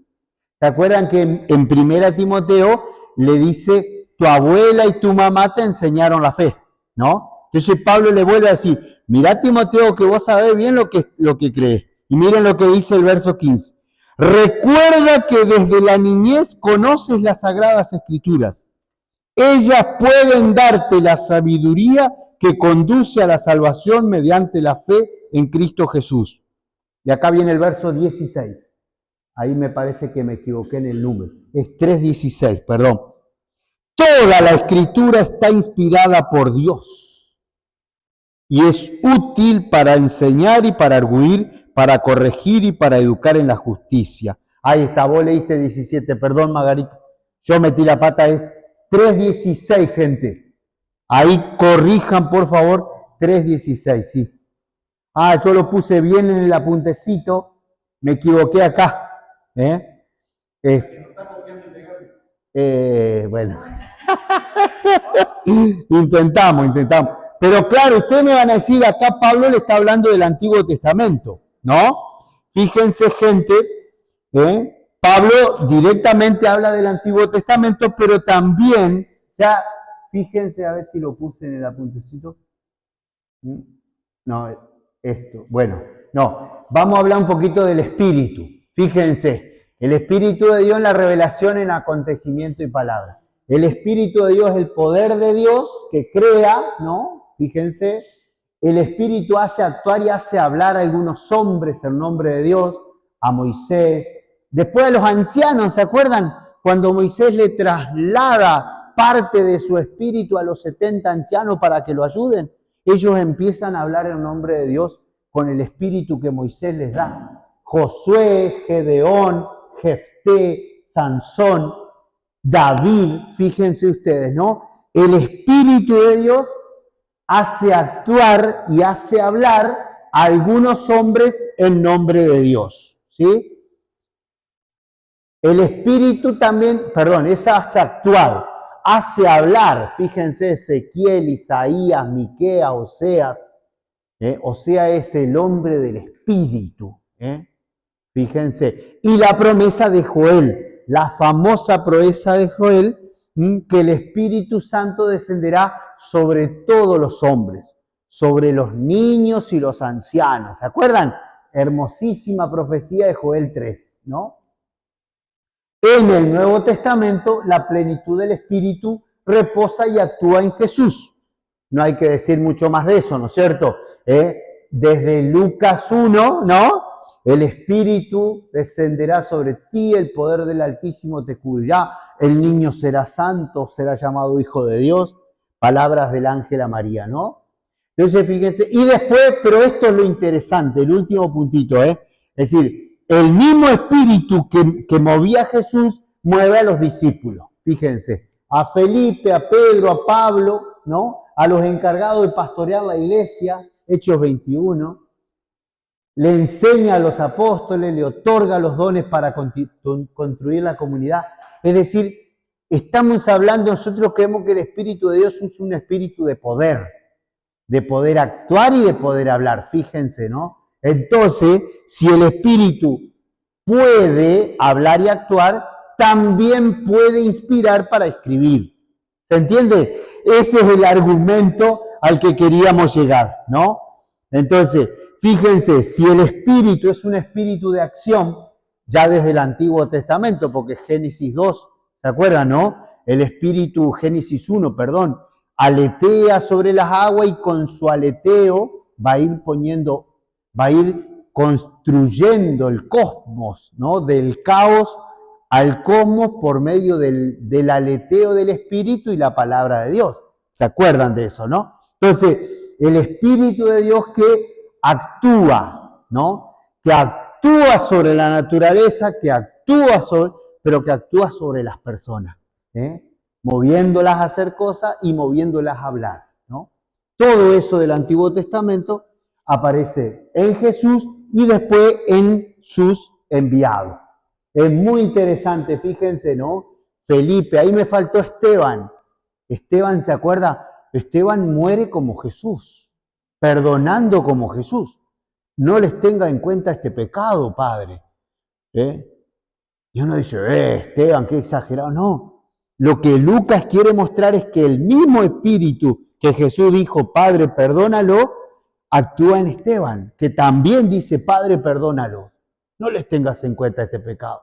¿Se acuerdan que en Primera Timoteo le dice, tu abuela y tu mamá te enseñaron la fe, ¿no? Entonces Pablo le vuelve a decir, mirá Timoteo que vos sabés bien lo que crees. Y miren lo que dice el verso 15. Recuerda que desde la niñez conoces las sagradas escrituras. Ellas pueden darte la sabiduría que conduce a la salvación mediante la fe en Cristo Jesús. Y acá viene el verso 16. Ahí me parece que me equivoqué en el número. Es 3:16, perdón. Toda la escritura está inspirada por Dios y es útil para enseñar y para arguir, para corregir y para educar en la justicia. Ahí está, vos leíste 17, perdón Margarita. Yo metí la pata, es 3:16, gente. Ahí corrijan, por favor, 3:16, sí. Yo lo puse bien en el apuntecito, me equivoqué acá. Bueno. Intentamos. Pero claro, ustedes me van a decir, acá Pablo le está hablando del Antiguo Testamento, ¿no? Fíjense, gente, Pablo directamente habla del Antiguo Testamento, pero también, ya, fíjense a ver si lo puse en el apuntecito. No, esto, bueno, no, vamos a hablar un poquito del Espíritu. Fíjense, el Espíritu de Dios en la revelación en acontecimiento y palabra. El Espíritu de Dios es el poder de Dios que crea, ¿no? Fíjense, el Espíritu hace actuar y hace hablar a algunos hombres en nombre de Dios, a Moisés. Después a los ancianos, ¿se acuerdan? Cuando Moisés le traslada parte de su espíritu a los 70 ancianos para que lo ayuden, ellos empiezan a hablar en nombre de Dios con el espíritu que Moisés les da. Josué, Gedeón, Jefté, Sansón, David, fíjense ustedes, ¿no? El Espíritu de Dios hace actuar y hace hablar a algunos hombres en nombre de Dios, ¿sí? El Espíritu también, ese hace actuar, hace hablar, fíjense, Ezequiel, Isaías, Miqueas, Oseas. Oseas es el hombre del Espíritu, fíjense. Y la promesa de Joel, la famosa promesa de Joel, que el Espíritu Santo descenderá sobre todos los hombres, sobre los niños y los ancianos. ¿Se acuerdan? Hermosísima profecía de Joel 3, ¿no? En el Nuevo Testamento, la plenitud del Espíritu reposa y actúa en Jesús. No hay que decir mucho más de eso, ¿no es cierto? Desde Lucas 1, ¿no? El Espíritu descenderá sobre ti, el poder del Altísimo te cubrirá, el niño será santo, será llamado Hijo de Dios. Palabras del ángel a María, ¿no? Entonces, fíjense, y después, pero esto es lo interesante, el último puntito, es decir, el mismo Espíritu que movía a Jesús mueve a los discípulos, fíjense, a Felipe, a Pedro, a Pablo, ¿no? A los encargados de pastorear la iglesia, Hechos 21, le enseña a los apóstoles, le otorga los dones para construir la comunidad. Es decir, estamos hablando, nosotros creemos que el Espíritu de Dios es un espíritu de poder actuar y de poder hablar, fíjense, ¿no? Entonces, si el Espíritu puede hablar y actuar, también puede inspirar para escribir. ¿Se entiende? Ese es el argumento al que queríamos llegar, ¿no? Entonces, fíjense, si el espíritu es un espíritu de acción, ya desde el Antiguo Testamento, porque Génesis 2, ¿se acuerdan, no? El Espíritu, Génesis 1, perdón, aletea sobre las aguas y con su aleteo va a ir construyendo el cosmos, ¿no? Del caos al cosmos por medio del aleteo del Espíritu y la palabra de Dios. ¿Se acuerdan de eso, no? Entonces, el Espíritu de Dios que actúa, ¿no? Que actúa sobre la naturaleza, pero que actúa sobre las personas, moviéndolas a hacer cosas y moviéndolas a hablar, ¿no? Todo eso del Antiguo Testamento aparece en Jesús y después en sus enviados. Es muy interesante, fíjense, ¿no? Felipe, ahí me faltó Esteban. Esteban, ¿se acuerda? Esteban muere como Jesús, perdonando como Jesús. No les tenga en cuenta este pecado, Padre. Y uno dice, Esteban, qué exagerado. No, lo que Lucas quiere mostrar es que el mismo espíritu que Jesús dijo, Padre, perdónalo, actúa en Esteban, que también dice, Padre, perdónalo. No les tengas en cuenta este pecado.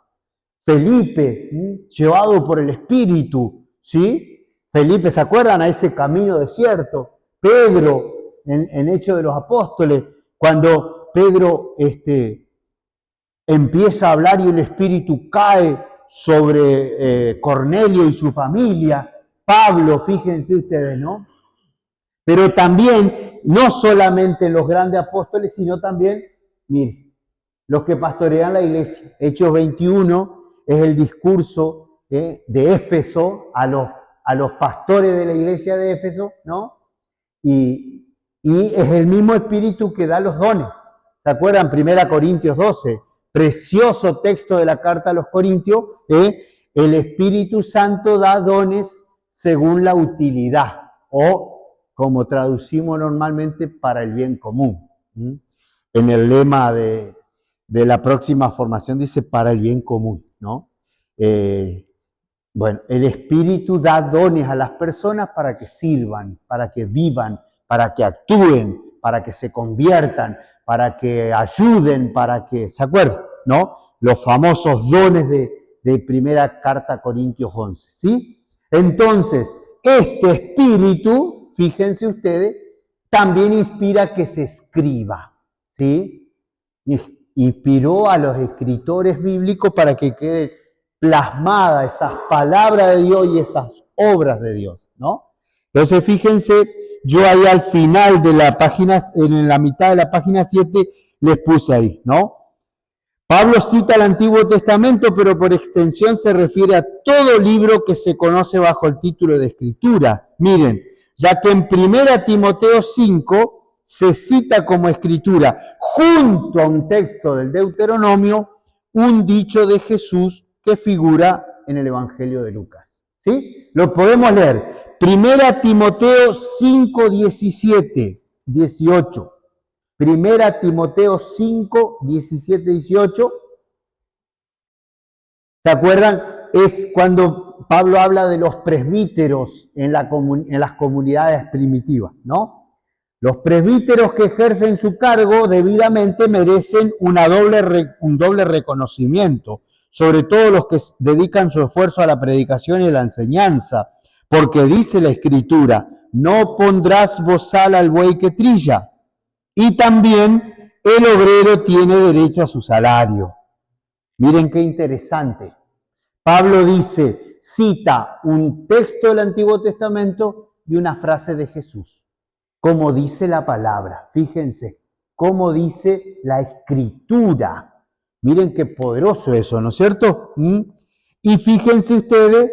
Felipe, llevado por el Espíritu, ¿sí? Felipe, ¿se acuerdan a ese camino desierto? Pedro, en Hechos de los Apóstoles, cuando Pedro empieza a hablar y el Espíritu cae sobre Cornelio y su familia. Pablo, fíjense ustedes, ¿no? Pero también, no solamente los grandes apóstoles, sino también, miren, los que pastorean la iglesia. Hechos 21 es el discurso de Éfeso a los pastores de la iglesia de Éfeso, ¿no? Y es el mismo espíritu que da los dones. ¿Se acuerdan? 1 Corintios 12, precioso texto de la carta a los Corintios. El Espíritu Santo da dones según la utilidad, o como traducimos normalmente, para el bien común. En el lema de la próxima formación dice para el bien común, ¿no? Bueno, el Espíritu da dones a las personas para que sirvan, para que vivan, para que actúen, para que se conviertan, para que ayuden, para que, ¿se acuerdan? ¿No? Los famosos dones de primera carta a Corintios 11, ¿sí? Entonces, este Espíritu, fíjense ustedes, también inspira que se escriba, ¿sí? Inspiró a los escritores bíblicos para que quede plasmada esas palabras de Dios y esas obras de Dios, ¿no? Entonces, fíjense, yo ahí al final de la página, en la mitad de la página 7, les puse ahí, ¿no? Pablo cita el Antiguo Testamento, pero por extensión se refiere a todo libro que se conoce bajo el título de Escritura. Miren, ya que en 1 Timoteo 5 se cita como Escritura, junto a un texto del Deuteronomio, un dicho de Jesús que figura en el Evangelio de Lucas. ¿Sí? Lo podemos leer. 1 Timoteo 5, 17, 18. 1 Timoteo 5, 17, 18. ¿Se acuerdan? Es cuando Pablo habla de los presbíteros en las comunidades primitivas, ¿no? Los presbíteros que ejercen su cargo debidamente merecen un doble reconocimiento, sobre todo los que dedican su esfuerzo a la predicación y a la enseñanza, porque dice la Escritura, no pondrás bozal al buey que trilla, y también el obrero tiene derecho a su salario. Miren qué interesante. Pablo dice, cita un texto del Antiguo Testamento y una frase de Jesús, como dice la palabra. Fíjense, como dice la Escritura. Miren qué poderoso eso, ¿no es cierto? Y fíjense ustedes,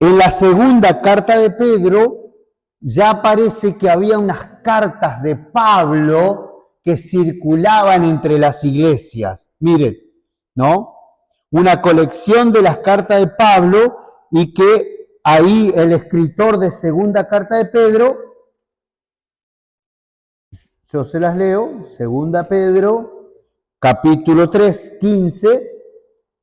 en la segunda carta de Pedro, ya parece que había unas cartas de Pablo que circulaban entre las iglesias. Miren, ¿no? Una colección de las cartas de Pablo y que ahí el escritor de segunda carta de Pedro, yo se las leo, segunda Pedro, capítulo 3, 15,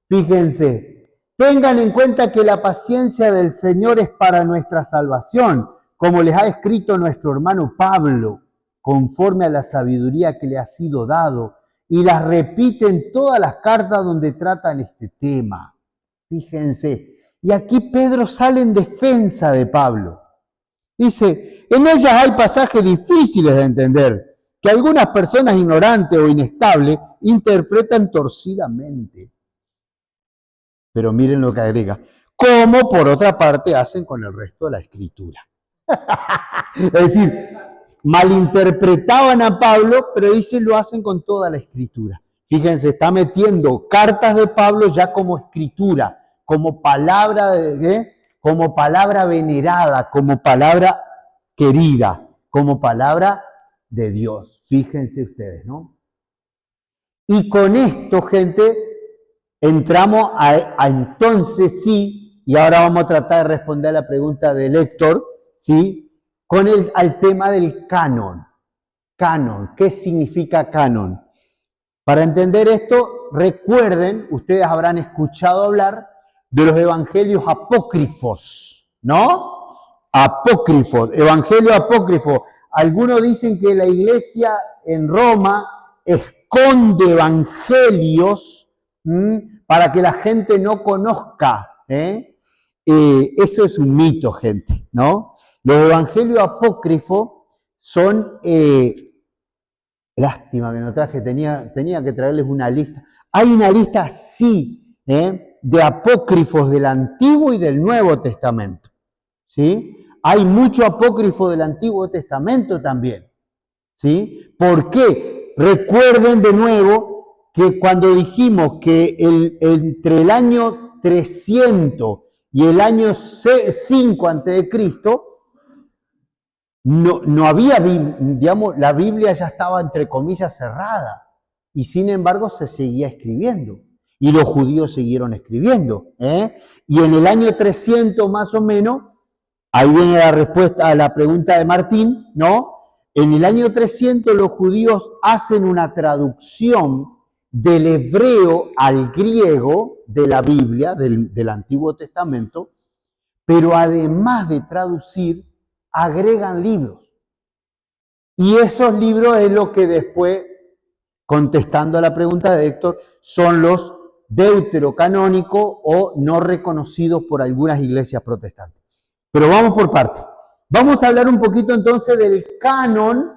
fíjense, tengan en cuenta que la paciencia del Señor es para nuestra salvación, como les ha escrito nuestro hermano Pablo, conforme a la sabiduría que le ha sido dado, y las repite en todas las cartas donde tratan este tema. Fíjense, y aquí Pedro sale en defensa de Pablo. Dice, en ellas hay pasajes difíciles de entender, que algunas personas ignorantes o inestables interpretan torcidamente. Pero miren lo que agrega, como por otra parte hacen con el resto de la Escritura. Es decir, malinterpretaban a Pablo, pero dice lo hacen con toda la Escritura. Fíjense, está metiendo cartas de Pablo ya como escritura, como palabra como palabra venerada, como palabra querida, como palabra de Dios. Fíjense ustedes, ¿no? Y con esto, gente, entramos a entonces sí, y ahora vamos a tratar de responder a la pregunta del Héctor, ¿sí? Al tema del canon. Canon, ¿qué significa canon? Para entender esto, recuerden, ustedes habrán escuchado hablar de los evangelios apócrifos, ¿no? Apócrifos, evangelio apócrifo. Algunos dicen que la iglesia en Roma esconde evangelios para que la gente no conozca. Eso es un mito, gente, ¿no? Los evangelios apócrifos son... lástima que no traje, tenía que traerles una lista. Hay una lista, sí, de apócrifos del Antiguo y del Nuevo Testamento. ¿Sí? Hay mucho apócrifo del Antiguo Testamento también. ¿Sí? ¿Por qué? Recuerden de nuevo que cuando dijimos que entre el año 300 y el año 5 a.C., no había, digamos, la Biblia ya estaba entre comillas cerrada y sin embargo se seguía escribiendo y los judíos siguieron escribiendo. Y en el año 300 más o menos, ahí viene la respuesta a la pregunta de Martín, ¿no? En el año 300 los judíos hacen una traducción del hebreo al griego de la Biblia, del Antiguo Testamento, pero además de traducir, agregan libros. Y esos libros es lo que después, contestando a la pregunta de Héctor, son los deuterocanónicos o no reconocidos por algunas iglesias protestantes. Pero vamos por partes. Vamos a hablar un poquito entonces del canon.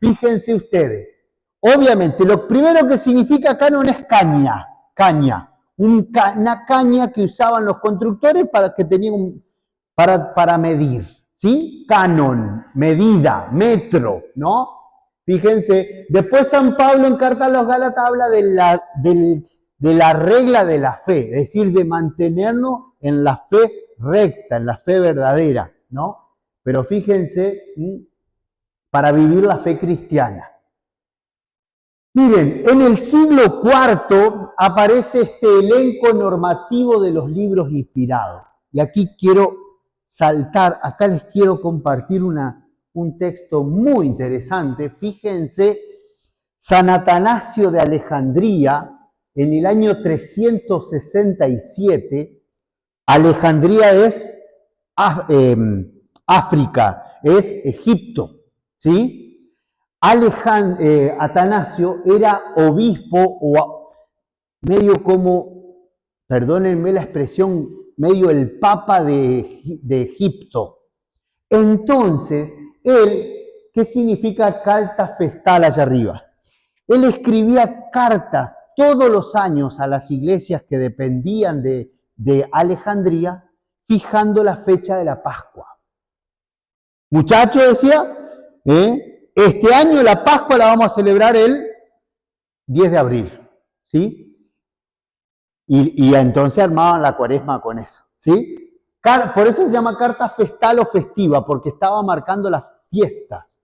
Fíjense ustedes. Obviamente, lo primero que significa canon es caña. Una caña que usaban los constructores para que tenían para medir, ¿sí? Canon, medida, metro, ¿no? Fíjense, después San Pablo en Carta a los Gálatas habla de la regla de la fe, es decir, de mantenernos en la fe recta, en la fe verdadera, ¿no? Pero fíjense, para vivir la fe cristiana. Miren, en el siglo IV aparece este elenco normativo de los libros inspirados. Y aquí quiero saltar, acá les quiero compartir un texto muy interesante. Fíjense, San Atanasio de Alejandría, en el año 367, Alejandría es África, es Egipto, ¿sí? Atanasio era obispo o medio como, perdónenme la expresión, medio el papa de Egipto. Entonces, él, ¿qué significa carta festal allá arriba? Él escribía cartas todos los años a las iglesias que dependían de Alejandría, fijando la fecha de la Pascua. Muchacho decía, este año la Pascua la vamos a celebrar el 10 de abril, ¿sí? Y entonces armaban la cuaresma con eso, ¿sí? Por eso se llama carta festal o festiva, porque estaba marcando las fiestas.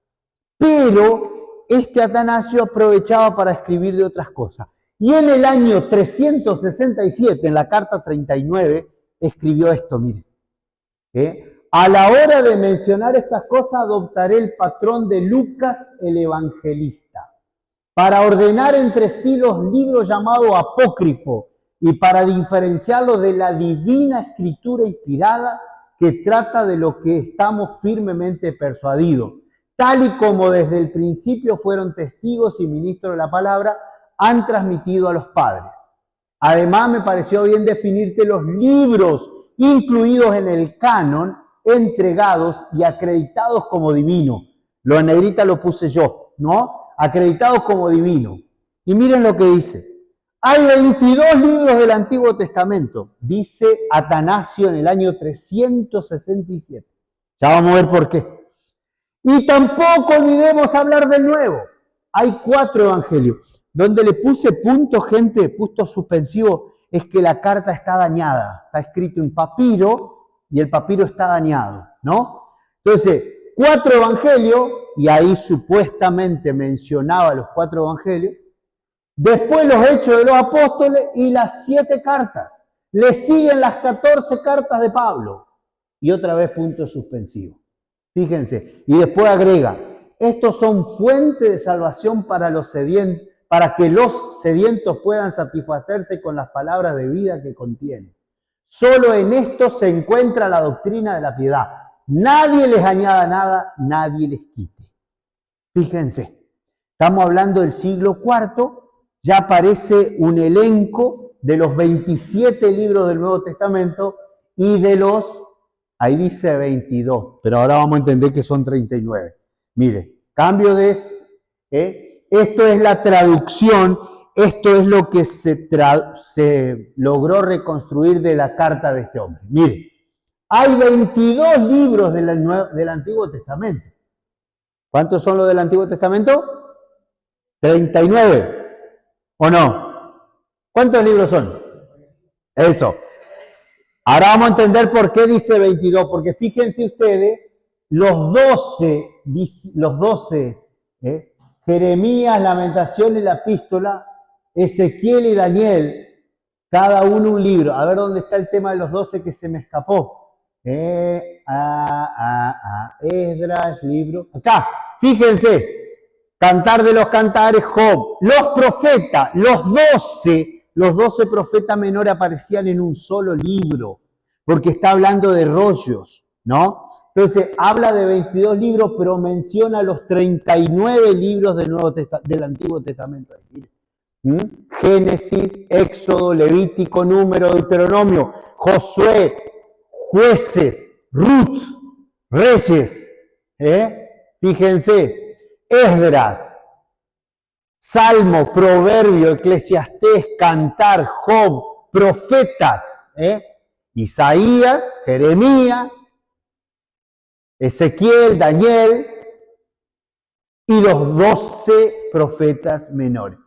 Pero este Atanasio aprovechaba para escribir de otras cosas. Y en el año 367, en la carta 39, escribió esto, miren. A la hora de mencionar estas cosas, adoptaré el patrón de Lucas el Evangelista, para ordenar entre sí los libros llamados apócrifos y para diferenciarlos de la divina escritura inspirada que trata de lo que estamos firmemente persuadidos. tal y como desde el principio fueron testigos y ministros de la palabra, han transmitido a los padres. Además, me pareció bien definirte los libros incluidos en el canon, entregados y acreditados como divino. Lo en negrita lo puse yo, ¿no? Acreditados como divino. Y miren lo que dice. Hay 22 libros del Antiguo Testamento, dice Atanasio en el año 367. Ya vamos a ver por qué. Y tampoco olvidemos hablar del Nuevo. Hay 4 evangelios. Donde le puse punto, gente, punto suspensivo, es que la carta está dañada. Está escrito en papiro y el papiro está dañado, ¿no? Entonces, 4 evangelios, y ahí supuestamente mencionaba los 4 evangelios. Después los Hechos de los Apóstoles y las 7 cartas. Le siguen las 14 cartas de Pablo. Y otra vez punto suspensivo. Fíjense. Y después agrega, estos son fuentes de salvación para los sedientos, para que los sedientos puedan satisfacerse con las palabras de vida que contienen. Solo en esto se encuentra la doctrina de la piedad. Nadie les añada nada, nadie les quite. Fíjense, estamos hablando del siglo IV, ya aparece un elenco de los 27 libros del Nuevo Testamento y de los, ahí dice 22, pero ahora vamos a entender que son 39. Mire, cambio de, esto es la traducción, esto es lo que se logró reconstruir de la carta de este hombre. Mire, hay 22 libros del Antiguo Testamento. ¿Cuántos son los del Antiguo Testamento? 39. ¿O no? ¿Cuántos libros son? Eso. Ahora vamos a entender por qué dice 22, porque fíjense ustedes, los 12, Jeremías, Lamentaciones y la Epístola, Ezequiel y Daniel, cada uno un libro. A ver dónde está el tema de los 12 que se me escapó. Esdras, libro. Acá, fíjense. Cantar de los Cantares, Job, los profetas, los 12 profetas menores aparecían en un solo libro, porque está hablando de rollos, ¿no? Entonces, habla de 22 libros, pero menciona los 39 libros del Antiguo Testamento. Génesis, Éxodo, Levítico, Número, Deuteronomio, Josué, Jueces, Ruth, Reyes, fíjense. Esdras, Salmo, Proverbio, Eclesiastés, Cantar, Job, profetas, Isaías, Jeremías, Ezequiel, Daniel y los 12 profetas menores.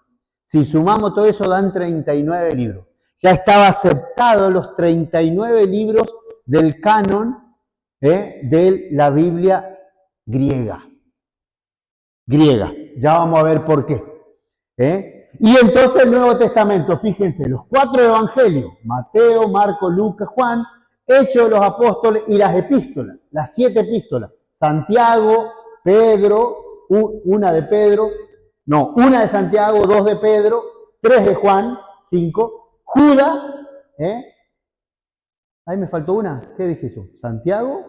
Si sumamos todo eso dan 39 libros. Ya estaba aceptado los 39 libros del canon de la Biblia griega. Ya vamos a ver por qué. Y entonces el Nuevo Testamento, fíjense, los 4 evangelios, Mateo, Marcos, Lucas, Juan, Hechos de los Apóstoles y las epístolas, las 7 epístolas, Santiago, Pedro, una de Santiago, 2 de Pedro, 3 de Juan, 5, Judas, ahí me faltó una, ¿qué dije yo? Santiago,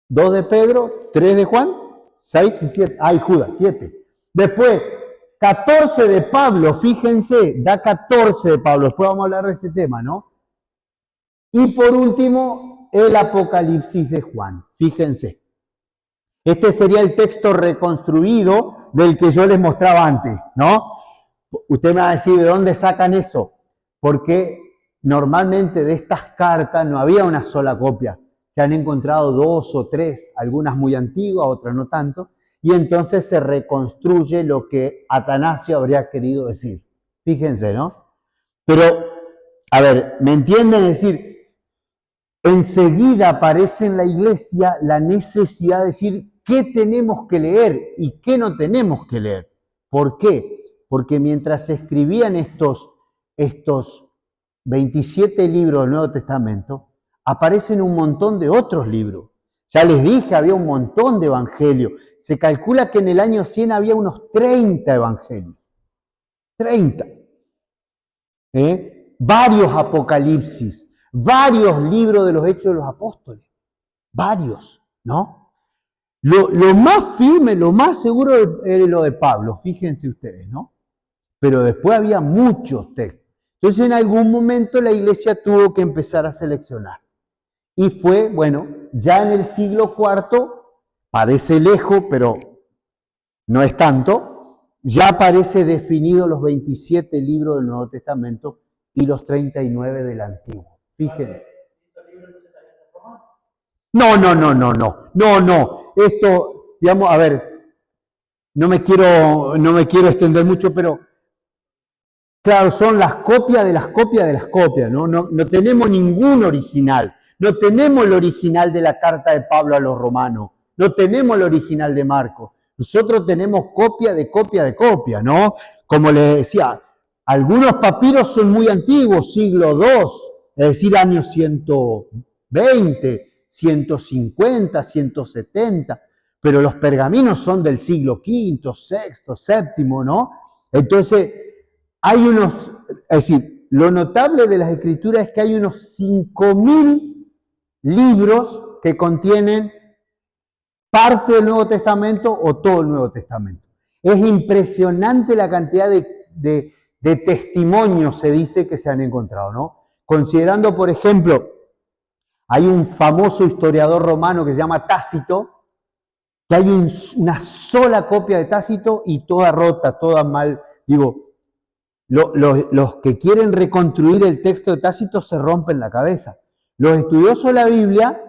2 de Pedro, 3 de Juan, 6 y 7. Ay, Judas, 7. Después, 14 de Pablo, fíjense, da 14 de Pablo. Después vamos a hablar de este tema, ¿no? Y por último, el Apocalipsis de Juan. Fíjense. Este sería el texto reconstruido del que yo les mostraba antes, ¿no? Usted me va a decir, ¿de dónde sacan eso? Porque normalmente de estas cartas no había una sola copia. Se han encontrado 2 o 3, algunas muy antiguas, otras no tanto, y entonces se reconstruye lo que Atanasio habría querido decir. Fíjense, ¿no? Pero, a ver, ¿me entienden? Es decir, enseguida aparece en la iglesia la necesidad de decir qué tenemos que leer y qué no tenemos que leer. ¿Por qué? Porque mientras se escribían estos 27 libros del Nuevo Testamento, aparecen un montón de otros libros. Ya les dije, había un montón de evangelios. Se calcula que en el año 100 había unos 30 evangelios. 30. Varios apocalipsis, varios libros de los Hechos de los Apóstoles. Varios, ¿no? Lo más firme, lo más seguro era lo de Pablo, fíjense ustedes, ¿no? Pero después había muchos textos. Entonces en algún momento la iglesia tuvo que empezar a seleccionar. Y fue, bueno, ya en el siglo IV, parece lejos, pero no es tanto, ya aparece definido los 27 libros del Nuevo Testamento y los 39 del Antiguo. Fíjense. No. Esto, digamos, a ver, no me quiero extender mucho, pero claro, son las copias de las copias de las copias, ¿no? No tenemos ningún original. No tenemos el original de la carta de Pablo a los romanos. No tenemos el original de Marcos. Nosotros tenemos copia de copia de copia, ¿no? Como les decía, algunos papiros son muy antiguos, siglo II, es decir, años 120, 150, 170, pero los pergaminos son del siglo V, VI, VII, ¿no? Entonces, hay unos, es decir, lo notable de las escrituras es que hay unos 5.000 libros que contienen parte del Nuevo Testamento o todo el Nuevo Testamento. Es impresionante la cantidad de testimonios, se dice, que se han encontrado, ¿no? Considerando, por ejemplo, hay un famoso historiador romano que se llama Tácito, que hay una sola copia de Tácito y toda rota, toda mal, digo, los que quieren reconstruir el texto de Tácito se rompen la cabeza. Los estudiosos de la Biblia,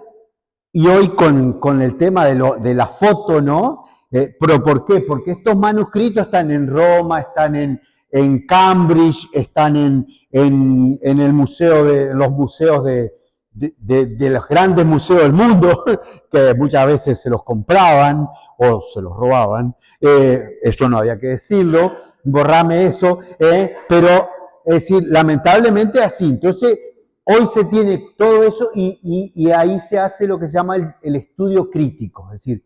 y hoy con el tema de la foto, ¿no? ¿Pero por qué? Porque estos manuscritos están en Roma, están en Cambridge, están en el museo los museos de los grandes museos del mundo, que muchas veces se los compraban o se los robaban. Eso no había que decirlo, borrame eso, pero es decir, lamentablemente así. Entonces, hoy se tiene todo eso y ahí se hace lo que se llama el estudio crítico, es decir,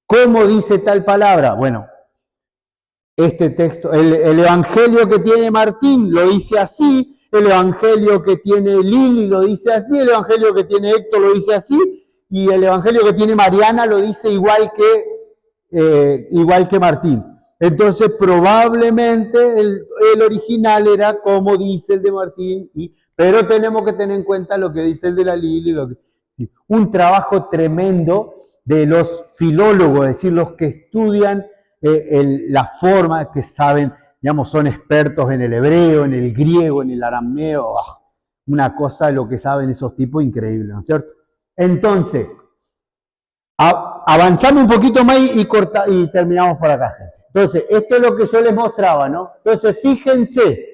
¿cómo dice tal palabra? Bueno, este texto, el evangelio que tiene Martín lo dice así, el evangelio que tiene Lili lo dice así, el evangelio que tiene Héctor lo dice así, y el evangelio que tiene Mariana lo dice igual que Martín. Entonces, probablemente el original era como dice el de Martín, pero tenemos que tener en cuenta lo que dice el de la Lili. Un trabajo tremendo de los filólogos, es decir, los que estudian la forma, que saben, digamos, son expertos en el hebreo, en el griego, en el arameo, una cosa de lo que saben esos tipos increíble, ¿no es cierto? Entonces, avanzamos un poquito más y terminamos por acá, gente. Entonces, esto es lo que yo les mostraba, ¿no? Entonces, fíjense,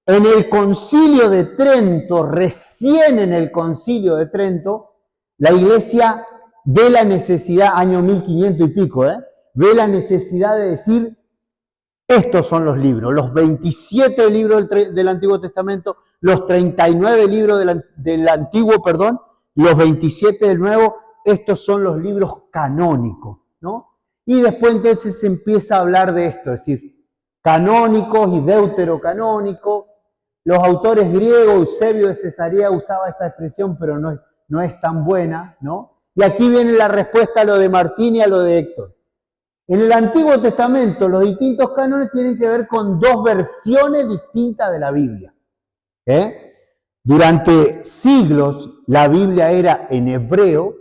en el Concilio de Trento, recién en el Concilio de Trento, la Iglesia ve la necesidad, año 1500 y pico, ve la necesidad de decir, estos son los libros, los 27 libros del Antiguo Testamento, los 39 libros del Antiguo, perdón, los 27 del Nuevo, estos son los libros canónicos, ¿no? Y después entonces se empieza a hablar de esto, es decir, canónicos y deuterocanónicos. Los autores griegos, Eusebio de Cesarea usaba esta expresión, pero no es tan buena, ¿no? Y aquí viene la respuesta a lo de Martín y a lo de Héctor. En el Antiguo Testamento, los distintos cánones tienen que ver con dos versiones distintas de la Biblia. Durante siglos, la Biblia era en hebreo,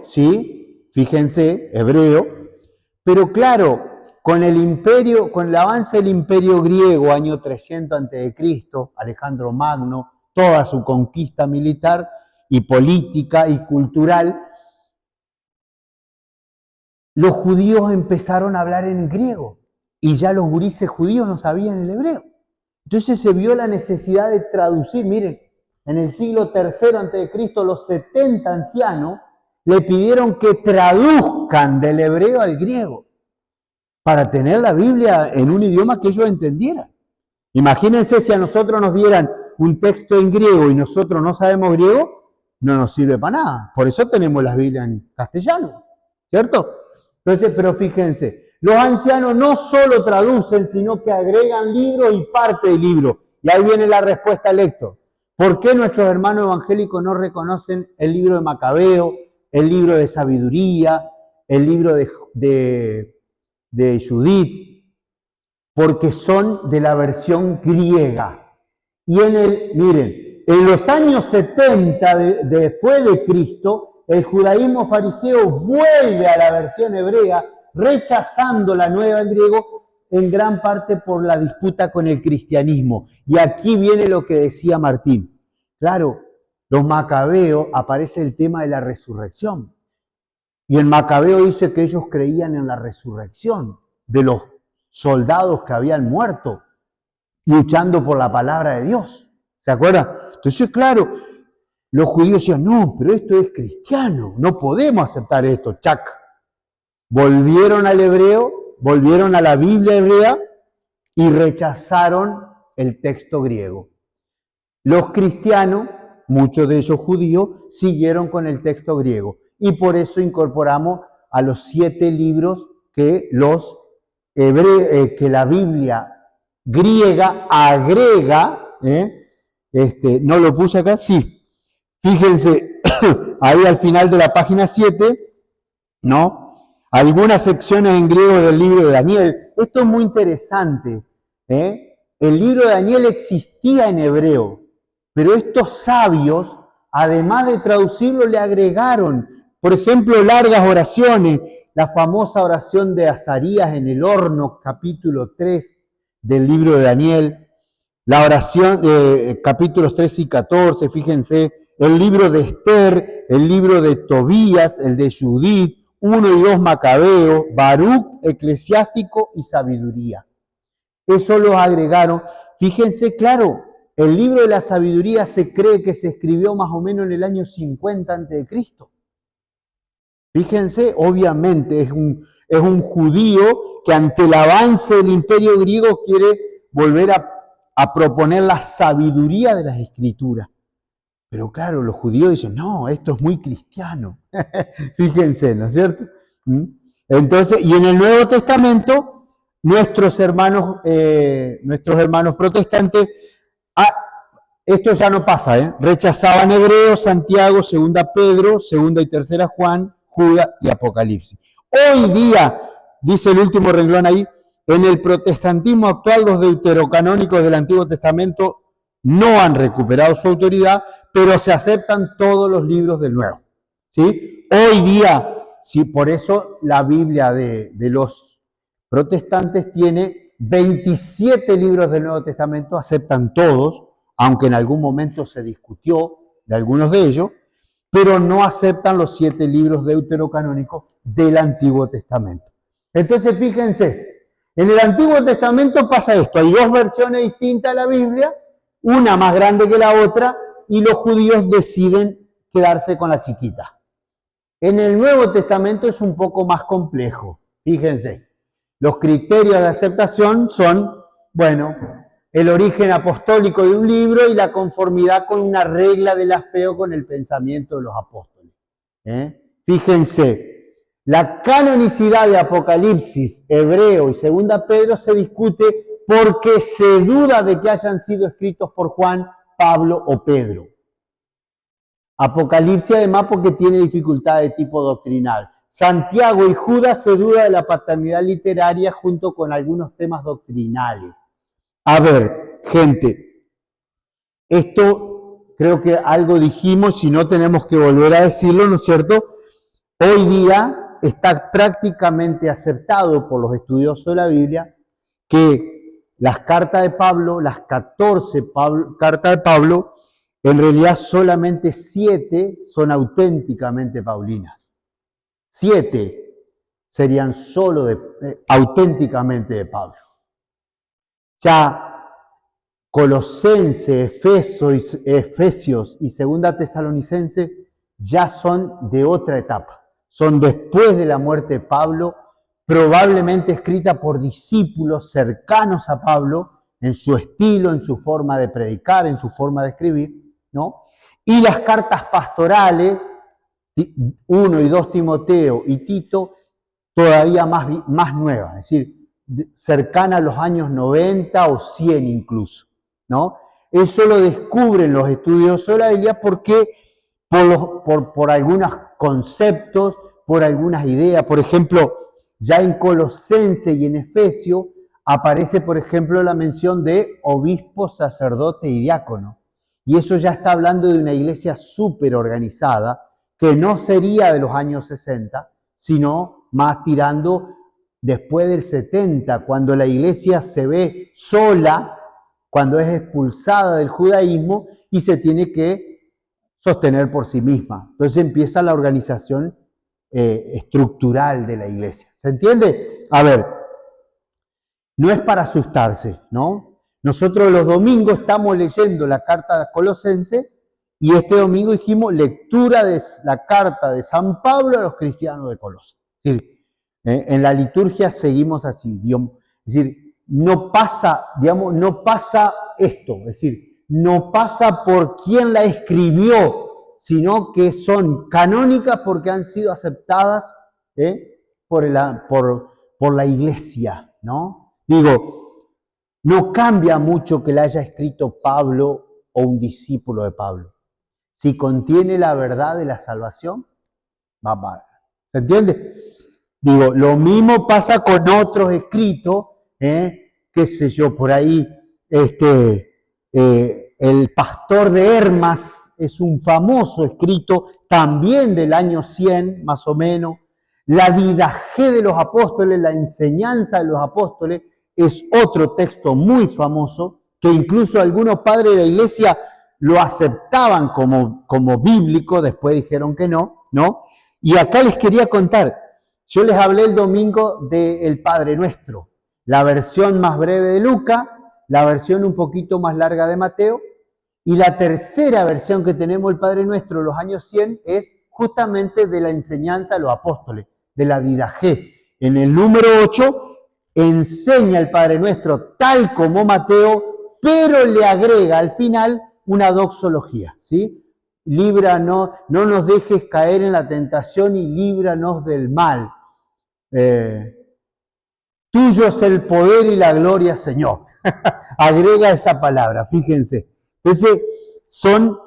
¿sí? Fíjense, hebreo. Pero claro, con el avance del imperio griego, año 300 a.C., Alejandro Magno, toda su conquista militar y política y cultural, los judíos empezaron a hablar en griego y ya los gurises judíos no sabían el hebreo. Entonces se vio la necesidad de traducir. Miren, en el siglo III a.C., los 70 ancianos le pidieron que traduzcan del hebreo al griego para tener la Biblia en un idioma que ellos entendieran. Imagínense si a nosotros nos dieran un texto en griego y nosotros no sabemos griego, no nos sirve para nada. Por eso tenemos las Biblias en castellano, ¿cierto? Entonces, pero fíjense, los ancianos no solo traducen, sino que agregan libros y parte del libro. Y ahí viene la respuesta al Héctor. ¿Por qué nuestros hermanos evangélicos no reconocen el libro de Macabeo, el libro de sabiduría, el libro de Judith, porque son de la versión griega. Y miren, en los años 70 después de Cristo, el judaísmo fariseo vuelve a la versión hebrea, rechazando la nueva en griego, en gran parte por la disputa con el cristianismo. Y aquí viene lo que decía Martín. Claro, los macabeos, aparece el tema de la resurrección. Y el macabeo dice que ellos creían en la resurrección de los soldados que habían muerto, luchando por la palabra de Dios. ¿Se acuerdan? Entonces, claro, los judíos decían, no, pero esto es cristiano, no podemos aceptar esto, chac. Volvieron al hebreo, volvieron a la Biblia hebrea y rechazaron el texto griego. Los cristianos, muchos de ellos judíos, siguieron con el texto griego. Y por eso incorporamos a los 7 libros que que la Biblia griega agrega, ¿no lo puse acá? Sí. Fíjense, ahí al final de la página 7, ¿no? Algunas secciones en griego del libro de Daniel. Esto es muy interesante. El libro de Daniel existía en hebreo, pero estos sabios, además de traducirlo, le agregaron, por ejemplo, largas oraciones. La famosa oración de Azarías en el horno, capítulo 3 del libro de Daniel. La oración de capítulos 3 y 14, fíjense. El libro de Esther, el libro de Tobías, el de Judith, 1 y 2 Macabeo, Baruch, Eclesiástico y Sabiduría. Eso los agregaron. Fíjense, claro, el libro de la Sabiduría se cree que se escribió más o menos en el año 50 a.C. Fíjense, obviamente es un judío que ante el avance del imperio griego quiere volver a proponer la sabiduría de las escrituras. Pero claro, los judíos dicen, no, esto es muy cristiano. Fíjense, ¿no es cierto? Entonces, y en el Nuevo Testamento, nuestros hermanos protestantes, esto ya no pasa, rechazaban Hebreo, Santiago, 2 Pedro, 2 y 3 Juan, Judas y Apocalipsis. Hoy día, dice el último renglón ahí, en el protestantismo actual los deuterocanónicos del Antiguo Testamento no han recuperado su autoridad, pero se aceptan todos los libros del Nuevo. ¿Sí? Hoy día, sí, por eso la Biblia de los protestantes tiene 27 libros del Nuevo Testamento, aceptan todos, aunque en algún momento se discutió de algunos de ellos, pero no aceptan los 7 libros deuterocanónicos del Antiguo Testamento. Entonces, fíjense, en el Antiguo Testamento pasa esto, hay 2 versiones distintas de la Biblia, una más grande que la otra, y los judíos deciden quedarse con la chiquita. En el Nuevo Testamento es un poco más complejo, fíjense. Los criterios de aceptación son, bueno, el origen apostólico de un libro y la conformidad con una regla de la fe o con el pensamiento de los apóstoles. Fíjense, la canonicidad de Apocalipsis, Hebreo y 2 Pedro se discute porque se duda de que hayan sido escritos por Juan, Pablo o Pedro. Apocalipsis además porque tiene dificultad de tipo doctrinal. Santiago y Judas se duda de la paternidad literaria junto con algunos temas doctrinales. A ver, gente, esto creo que algo dijimos, si no tenemos que volver a decirlo, ¿no es cierto? Hoy día está prácticamente aceptado por los estudiosos de la Biblia que las cartas de Pablo, las 14 cartas de Pablo, en realidad solamente 7 son auténticamente paulinas. 7 serían solo auténticamente de Pablo. Ya Colosenses, Efesios y 2 Tesalonicenses ya son de otra etapa. Son después de la muerte de Pablo, probablemente escrita por discípulos cercanos a Pablo, en su estilo, en su forma de predicar, en su forma de escribir, ¿no? Y las cartas pastorales, 1 y 2 Timoteo y Tito, todavía más nuevas, es decir, cercana a los años 90 o 100 incluso, ¿no? Eso lo descubren los estudiosos de la Biblia porque por algunos conceptos, por algunas ideas. Por ejemplo, ya en Colosense y en Efesio aparece, por ejemplo, la mención de obispo, sacerdote y diácono. Y eso ya está hablando de una iglesia súper organizada, que no sería de los años 60, sino más tirando después del 70, cuando la iglesia se ve sola, cuando es expulsada del judaísmo y se tiene que sostener por sí misma. Entonces empieza la organización estructural de la iglesia. ¿Se entiende? A ver, no es para asustarse, ¿no? Nosotros los domingos estamos leyendo la carta de Colosense y este domingo dijimos lectura de la carta de San Pablo a los cristianos de Colosas. Es decir, en la liturgia seguimos así, digamos, es decir, no pasa, digamos, no pasa esto, es decir, no pasa por quién la escribió, sino que son canónicas porque han sido aceptadas por la iglesia, ¿no? Digo, no cambia mucho que la haya escrito Pablo o un discípulo de Pablo. Si contiene la verdad de la salvación, va. ¿Se entiende? Digo, lo mismo pasa con otros escritos, qué sé yo, por ahí, el pastor de Hermas es un famoso escrito también del año 100, más o menos. La Didaché de los apóstoles, la enseñanza de los apóstoles, es otro texto muy famoso, que incluso algunos padres de la iglesia lo aceptaban como bíblico, después dijeron que no, ¿no? Y acá les quería contar, yo les hablé el domingo del Padre Nuestro, la versión más breve de Lucas, la versión un poquito más larga de Mateo, y la tercera versión que tenemos del Padre Nuestro, los años 100, es justamente de la enseñanza de los apóstoles, de la Didaché. En el número 8 enseña el Padre Nuestro tal como Mateo, pero le agrega al final una doxología, ¿sí? Líbranos, no nos dejes caer en la tentación y líbranos del mal. Tuyo es el poder y la gloria, Señor. Agrega esa palabra, fíjense. Entonces, son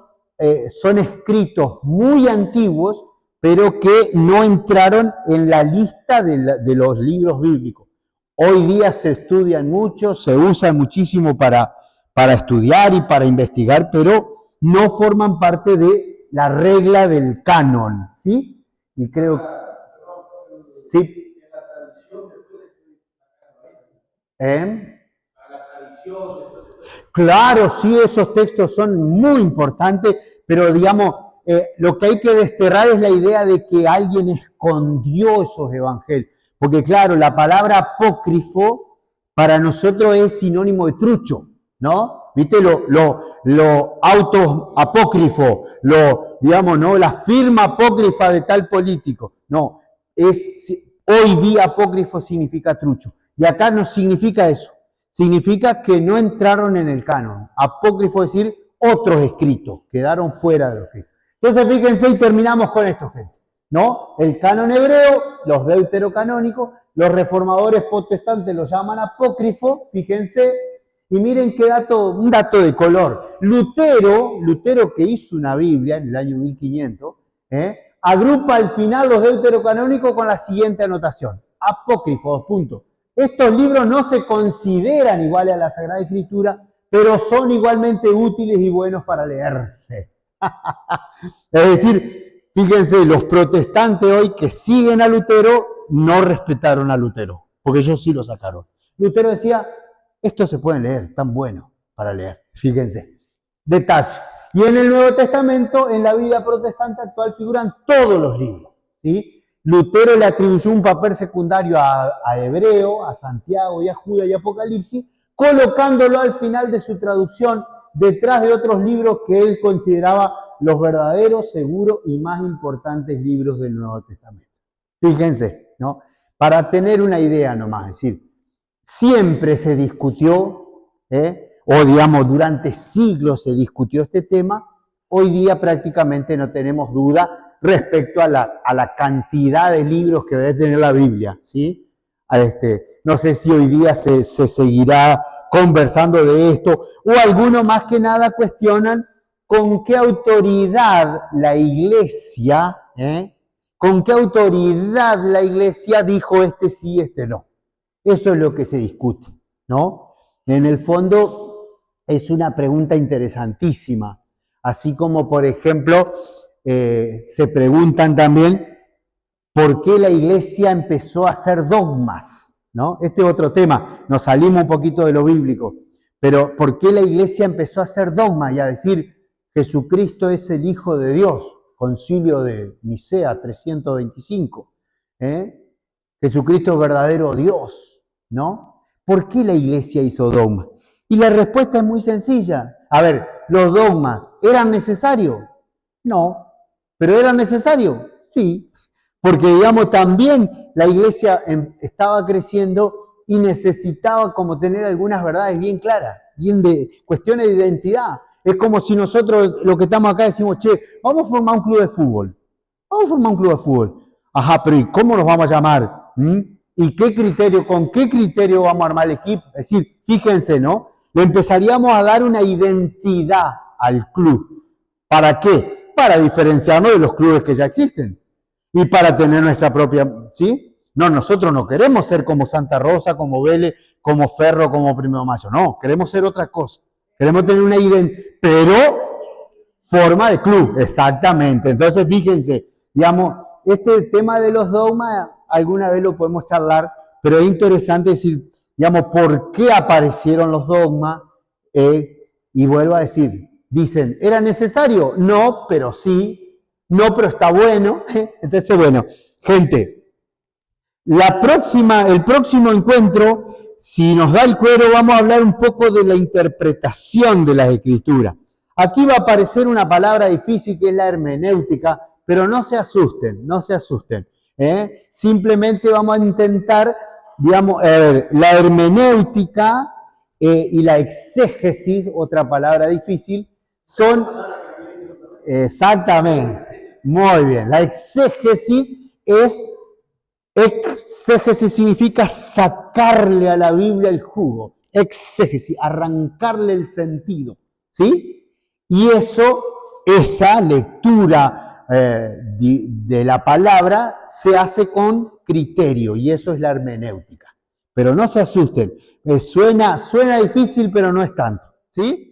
escritos muy antiguos, pero que no entraron en la lista de los libros bíblicos. Hoy día se estudian mucho, se usan muchísimo para estudiar y para investigar, pero no forman parte de la regla del canon, ¿sí? Y creo, sí. Claro, sí, esos textos son muy importantes, pero digamos, lo que hay que desterrar es la idea de que alguien escondió esos evangelios. Porque claro, la palabra apócrifo para nosotros es sinónimo de trucho, ¿no? ¿Viste? Lo auto apócrifo, digamos, ¿no? La firma apócrifa de tal político. No, hoy día apócrifo significa trucho. Y acá no significa eso. Significa que no entraron en el canon. Apócrifo es decir, otros escritos, quedaron fuera de los escritos. Entonces, fíjense y terminamos con esto, gente. ¿No? El canon hebreo, los deuterocanónicos, los reformadores protestantes lo llaman apócrifo, fíjense, y miren qué dato, un dato de color. Lutero que hizo una Biblia en el año 1500, agrupa al final los deuterocanónicos con la siguiente anotación. Apócrifo, 2 puntos. Estos libros no se consideran iguales a la Sagrada Escritura, pero son igualmente útiles y buenos para leerse. Es decir, fíjense, los protestantes hoy que siguen a Lutero no respetaron a Lutero, porque ellos sí lo sacaron. Lutero decía, estos se pueden leer, están buenos para leer. Fíjense, detalle. Y en el Nuevo Testamento, en la Biblia protestante actual, figuran todos los libros, ¿sí? Lutero le atribuyó un papel secundario a Hebreo, a Santiago y a Judas y Apocalipsis, colocándolo al final de su traducción detrás de otros libros que él consideraba los verdaderos, seguros y más importantes libros del Nuevo Testamento. Fíjense, ¿no? Para tener una idea nomás, es decir, siempre se discutió, o digamos durante siglos se discutió este tema, hoy día prácticamente no tenemos duda respecto a la cantidad de libros que debe tener la Biblia, ¿sí? No sé si hoy día se seguirá conversando de esto, o algunos más que nada cuestionan con qué autoridad la iglesia, con qué autoridad la iglesia dijo este sí, este no. Eso es lo que se discute, ¿no? En el fondo es una pregunta interesantísima, así como, por ejemplo, se preguntan también por qué la iglesia empezó a hacer dogmas, ¿no? Este es otro tema, nos salimos un poquito de lo bíblico, pero ¿por qué la iglesia empezó a hacer dogmas y a decir Jesucristo es el Hijo de Dios? Concilio de Nicea 325, Jesucristo es verdadero Dios, ¿no? ¿Por qué la iglesia hizo dogmas? Y la respuesta es muy sencilla. A ver, ¿los dogmas eran necesarios? No. ¿Pero eran necesarios? Sí. Porque, digamos, también la iglesia estaba creciendo y necesitaba como tener algunas verdades bien claras, bien de cuestiones de identidad. Es como si nosotros, los que estamos acá, decimos, che, vamos a formar un club de fútbol. Vamos a formar un club de fútbol. Ajá, pero ¿y cómo nos vamos a llamar? ¿Y qué criterio, con qué criterio vamos a armar el equipo? Es decir, fíjense, ¿no? Le empezaríamos a dar una identidad al club. ¿Para qué? Para diferenciarnos de los clubes que ya existen. Y para tener nuestra propia, ¿sí? No, nosotros no queremos ser como Santa Rosa, como Vélez, como Ferro, como Primero de Mayo. No, queremos ser otra cosa. Queremos tener una identidad, pero forma de club, exactamente. Entonces, fíjense, digamos, este tema de los dogmas, alguna vez lo podemos charlar, pero es interesante decir, digamos, por qué aparecieron los dogmas, y vuelvo a decir, dicen, ¿era necesario? No, pero sí. No, pero está bueno. Entonces, bueno, gente, el próximo encuentro, si nos da el cuero, vamos a hablar un poco de la interpretación de las escrituras. Aquí va a aparecer una palabra difícil que es la hermenéutica, pero no se asusten, no se asusten. Simplemente vamos a intentar, digamos, la hermenéutica y la exégesis, otra palabra difícil, son exactamente. Muy bien. La exégesis exégesis significa sacarle a la Biblia el jugo. Exégesis, arrancarle el sentido. ¿Sí? Y esa lectura de la palabra se hace con criterio y eso es la hermenéutica. Pero no se asusten. Suena difícil, pero no es tanto. ¿Sí?